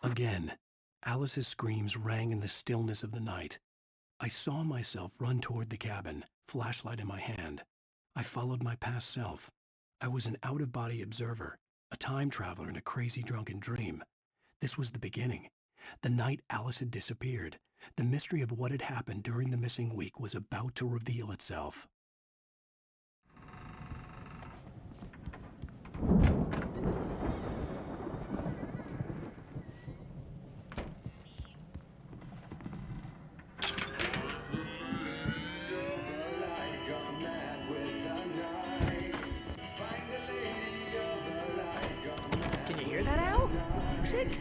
Again, Alice's screams rang in the stillness of the night. I saw myself run toward the cabin, flashlight in my hand. I followed my past self. I was an out-of-body observer, a time traveler in a crazy drunken dream. This was the beginning. The night Alice had disappeared. The mystery of what had happened during the missing week was about to reveal itself.
Can you hear that, Al? Music?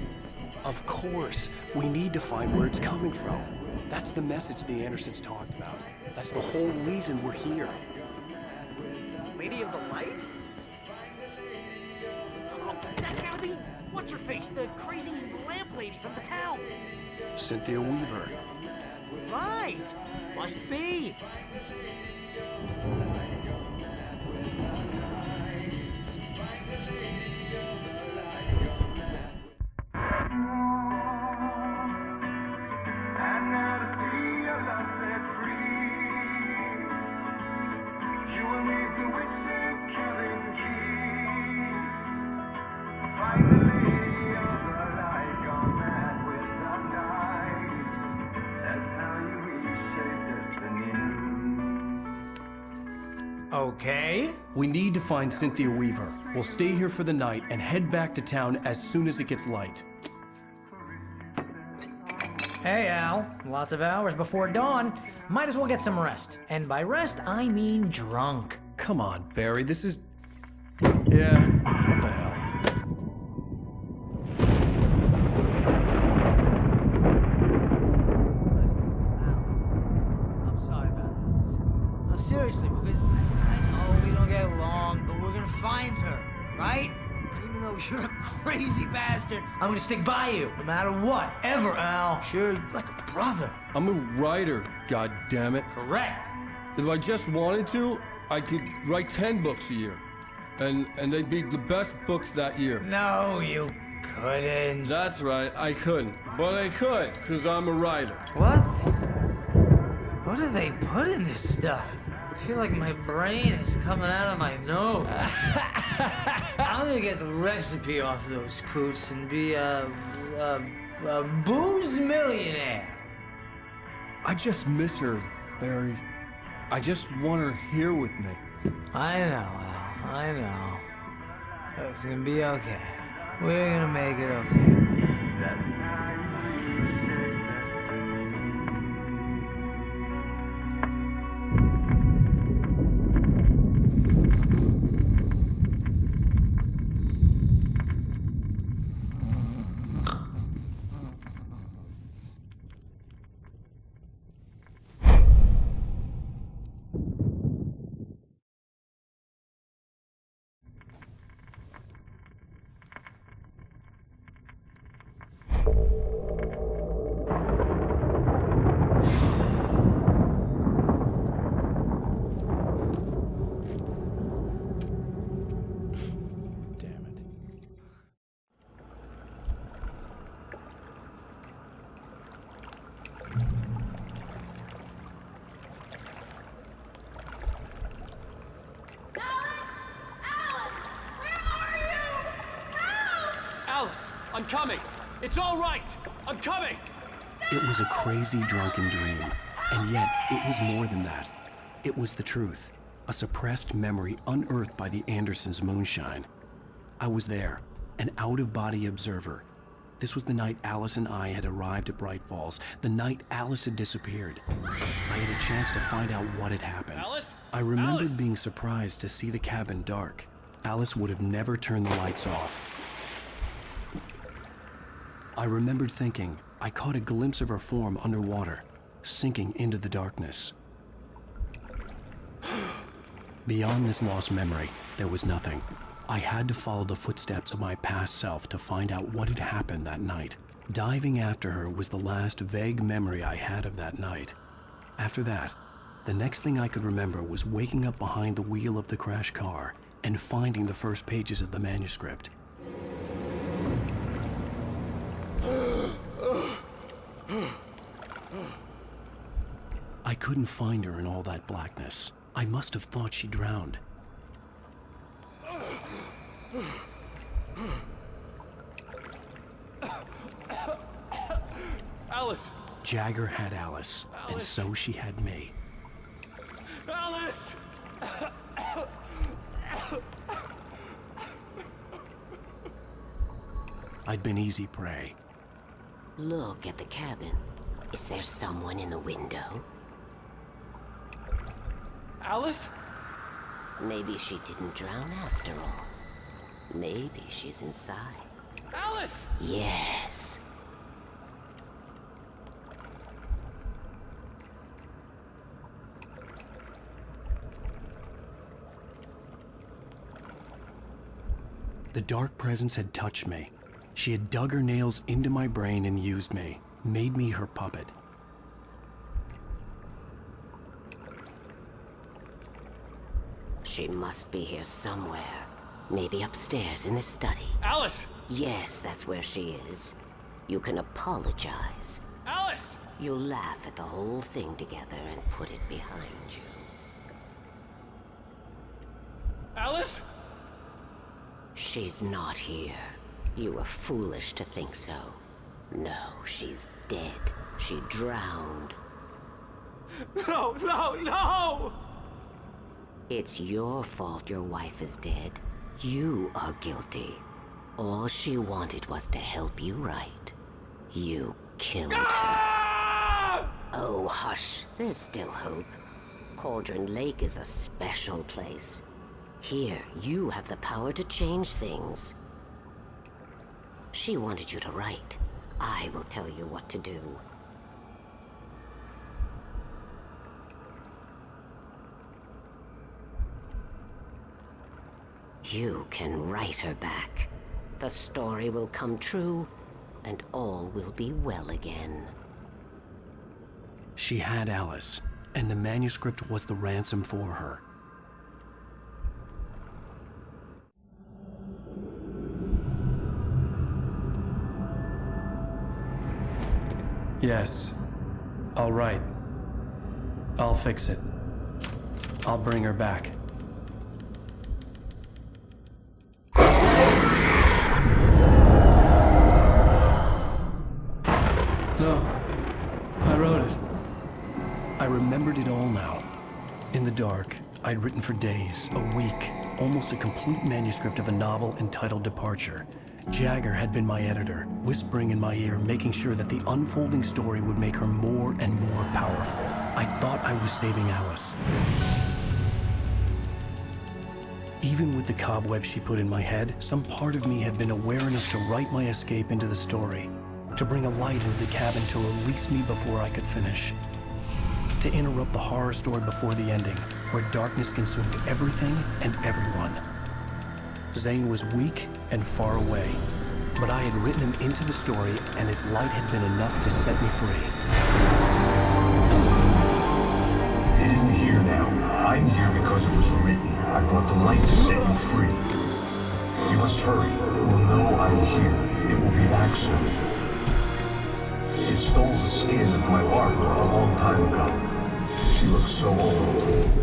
Of course. We need to find where it's coming from. That's the message the Andersons talked about. That's the whole reason we're here.
Lady of the Light? Oh, that's gotta be what's-her-face, the crazy lamp lady from the town.
Cynthia Weaver.
Right. Must be. Okay.
We need to find Cynthia Weaver. We'll stay here for the night and head back to town as soon as it gets light.
Hey, Al. Lots of hours before dawn. Might as well get some rest. And by rest, I mean drunk.
Come on, Barry, this is... Yeah, what the hell?
I'm sorry about this. No, seriously, because I know we don't get along, but we're gonna find her, right? And even though you're a crazy bastard, I'm gonna stick by you, no matter what, ever, Al. Sure, like a brother.
I'm a writer, goddammit.
Correct.
If I just wanted to, I could write 10 books a year. And they'd be the best books that year.
No, you couldn't.
That's right, I couldn't. But I could, because I'm a writer.
What? What do they put in this stuff? I feel like my brain is coming out of my nose. I'm gonna get the recipe off those coots and be a booze millionaire.
I just miss her, Barry. I just want her here with me.
I know, Al. I know. It's gonna be okay. We're gonna make it okay.
Alice, I'm coming. It's all right. I'm coming.
It was a crazy, drunken dream, and yet it was more than that. It was the truth, a suppressed memory unearthed by the Andersons' moonshine. I was there, an out-of-body observer. This was the night Alice and I had arrived at Bright Falls, the night Alice had disappeared. I had a chance to find out what had happened.
Alice?
I remembered
Alice?
being surprised to see the cabin dark. Alice would have never turned the lights off. I remembered thinking I caught a glimpse of her form underwater, sinking into the darkness. Beyond this lost memory, there was nothing. I had to follow the footsteps of my past self to find out what had happened that night. Diving after her was the last vague memory I had of that night. After that, the next thing I could remember was waking up behind the wheel of the crashed car and finding the first pages of the manuscript. I couldn't find her in all that blackness. I must have thought she drowned.
Alice!
Jagger had Alice, and so she had me.
Alice!
I'd been easy prey.
Look at the cabin. Is there someone in the window?
Alice?
Maybe she didn't drown after all. Maybe she's inside.
Alice!
Yes.
The dark presence had touched me. She had dug her nails into my brain and used me, made me her puppet.
She must be here somewhere. Maybe upstairs in the study.
Alice!
Yes, that's where she is. You can apologize.
Alice!
You'll laugh at the whole thing together and put it behind you.
Alice?
She's not here. You were foolish to think so. No, she's dead. She drowned.
No, no, no!
It's your fault your wife is dead. You are guilty. All she wanted was to help you right. You killed her. Oh, hush. There's still hope. Cauldron Lake is a special place. Here, you have the power to change things. She wanted you to write. I will tell you what to do. You can write her back. The story will come true, and all will be well again.
She had Alice, and the manuscript was the ransom for her. Yes. I'll write. I'll fix it. I'll bring her back. No. I wrote it. I remembered it all now. In the dark, I'd written for days, a week, almost a complete manuscript of a novel entitled Departure. Jagger had been my editor, whispering in my ear, making sure that the unfolding story would make her more and more powerful. I thought I was saving Alice. Even with the cobwebs she put in my head, some part of me had been aware enough to write my escape into the story, to bring a light into the cabin to release me before I could finish, to interrupt the horror story before the ending, where darkness consumed everything and everyone. Zane was weak and far away, but I had written him into the story, and his light had been enough to set me free.
It isn't here now. I'm here because it was written. I brought the light to set you free. You must hurry. It will know I'm here. It will be back soon. It stole the skin of my Barbara a long time ago. She looks so old.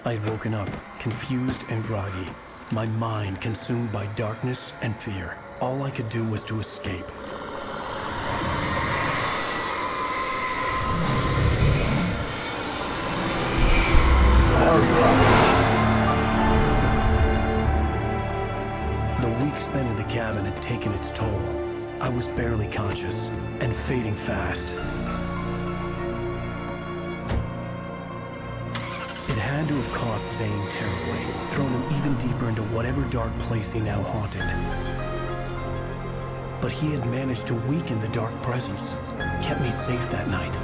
I had woken up, confused and groggy, my mind consumed by darkness and fear. All I could do was to escape. The week spent in the cabin had taken its toll. I was barely conscious, and fading fast. It had to have cost Zane terribly, thrown him even deeper into whatever dark place he now haunted. But he had managed to weaken the dark presence, kept me safe that night.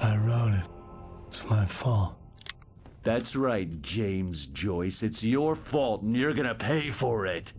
I wrote it. It's my fault.
That's right, James Joyce. It's your fault, and you're gonna pay for it.